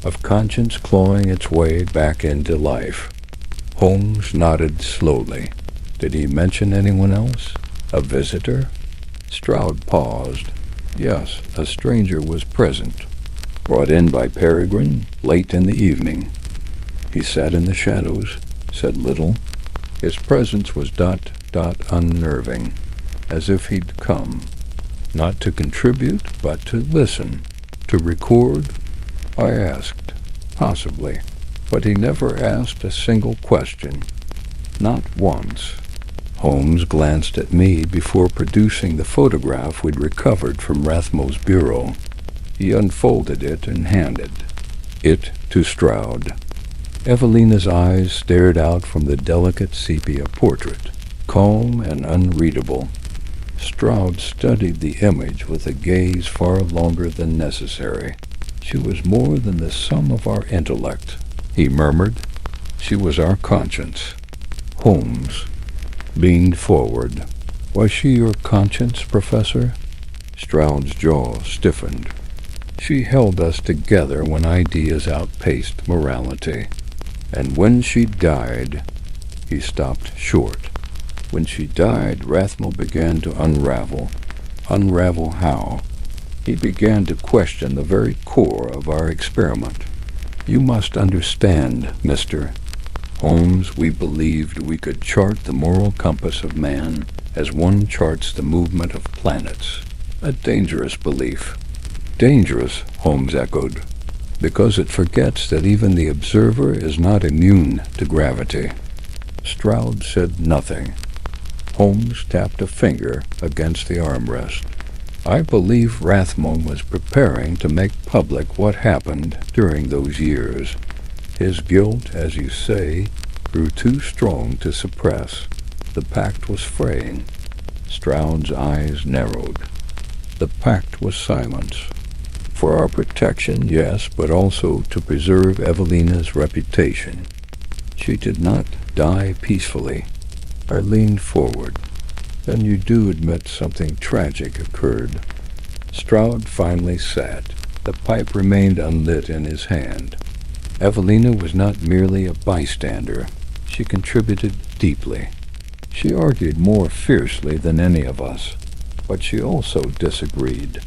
of conscience clawing its way back into life." Holmes nodded slowly. "Did he mention anyone else? A visitor?" Stroud paused. "Yes, a stranger was present, brought in by Peregrine late in the evening. He sat in the shadows, said little. His presence was unnerving, as if he'd come, not to contribute, but to listen, to record." I asked, "Possibly," but he never asked a single question. Not once. Holmes glanced at me before producing the photograph we'd recovered from Rathmo's bureau. He unfolded it and handed it to Stroud. Evelina's eyes stared out from the delicate sepia portrait, calm and unreadable. Stroud studied the image with a gaze far longer than necessary. "She was more than the sum of our intellect," he murmured. "She was our conscience." Holmes leaned forward. "Was she your conscience, Professor?" Stroud's jaw stiffened. "She held us together when ideas outpaced morality. And when she died—" He stopped short. "When she died, Rathmo began to unravel. Unravel how? He began to question the very core of our experiment. You must understand, Mr. Holmes, we believed we could chart the moral compass of man as one charts the movement of planets. A dangerous belief." "Dangerous," Holmes echoed, "because it forgets that even the observer is not immune to gravity." Stroud said nothing. Holmes tapped a finger against the armrest. "I believe Rathmo was preparing to make public what happened during those years. His guilt, as you say, grew too strong to suppress. The pact was fraying." Stroud's eyes narrowed. "The pact was silence. For our protection, yes, but also to preserve Evelina's reputation. She did not die peacefully." I leaned forward. "Then you do admit something tragic occurred." Stroud finally sat. The pipe remained unlit in his hand. "Evelina was not merely a bystander. She contributed deeply. She argued more fiercely than any of us, but she also disagreed.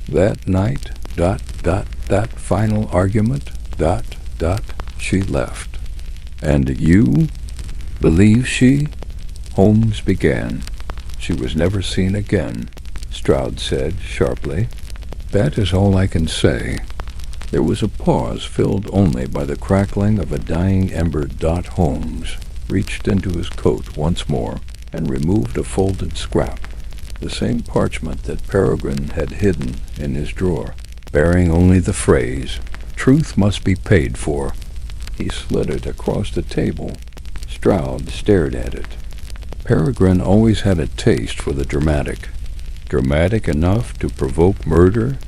That night, that final argument, she left." "And you believe she—" Holmes began. "She was never seen again," Stroud said sharply. "That is all I can say." There was a pause filled only by the crackling of a dying ember. Holmes reached into his coat once more and removed a folded scrap, the same parchment that Peregrine had hidden in his drawer, bearing only the phrase, "Truth must be paid for." He slid it across the table. Stroud stared at it. Peregrine always had a taste for the dramatic. "Dramatic enough to provoke murder?"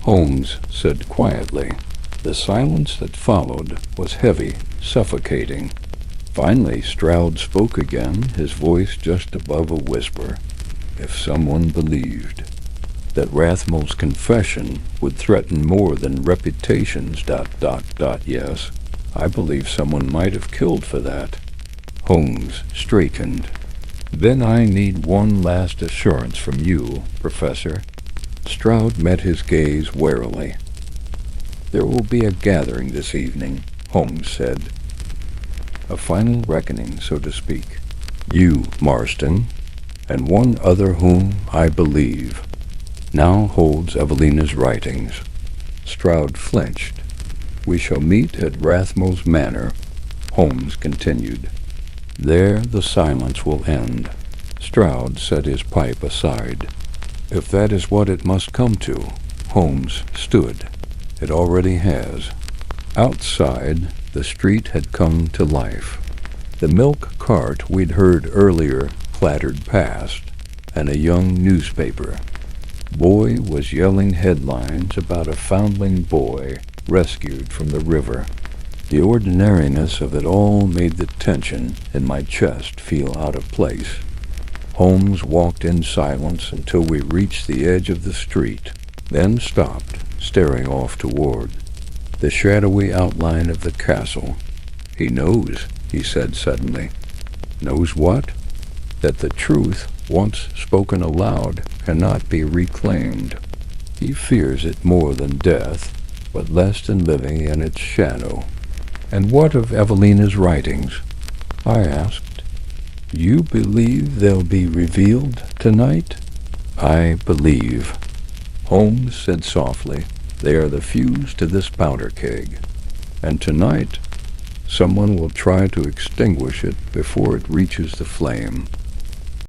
Holmes said quietly. The silence that followed was heavy, suffocating. Finally, Stroud spoke again, his voice just above a whisper. "If someone believed that Rathmo's confession would threaten more than reputations, yes, I believe someone might have killed for that." Holmes straightened. "Then I need one last assurance from you, Professor." Stroud met his gaze warily. "There will be a gathering this evening," Holmes said. "A final reckoning, so to speak. You, Marston, and one other whom I believe now holds Evelina's writings." Stroud flinched. "We shall meet at Rathmo's Manor," Holmes continued. "There the silence will end." Stroud set his pipe aside. "If that is what it must come to," Holmes stood. "It already has." Outside, the street had come to life. The milk cart we'd heard earlier clattered past, and a young newspaper, Boy was yelling headlines about a foundling boy rescued from the river. The ordinariness of it all made the tension in my chest feel out of place. Holmes walked in silence until we reached the edge of the street, then stopped, staring off toward the shadowy outline of the castle. "He knows," he said suddenly. "Knows what?" "That the truth, once spoken aloud, cannot be reclaimed. He fears it more than death, but less than living in its shadow." "And what of Evelina's writings?" I asked. "You believe they'll be revealed tonight?" "I believe," Holmes said softly, "they are the fuse to this powder keg. And tonight, someone will try to extinguish it before it reaches the flame."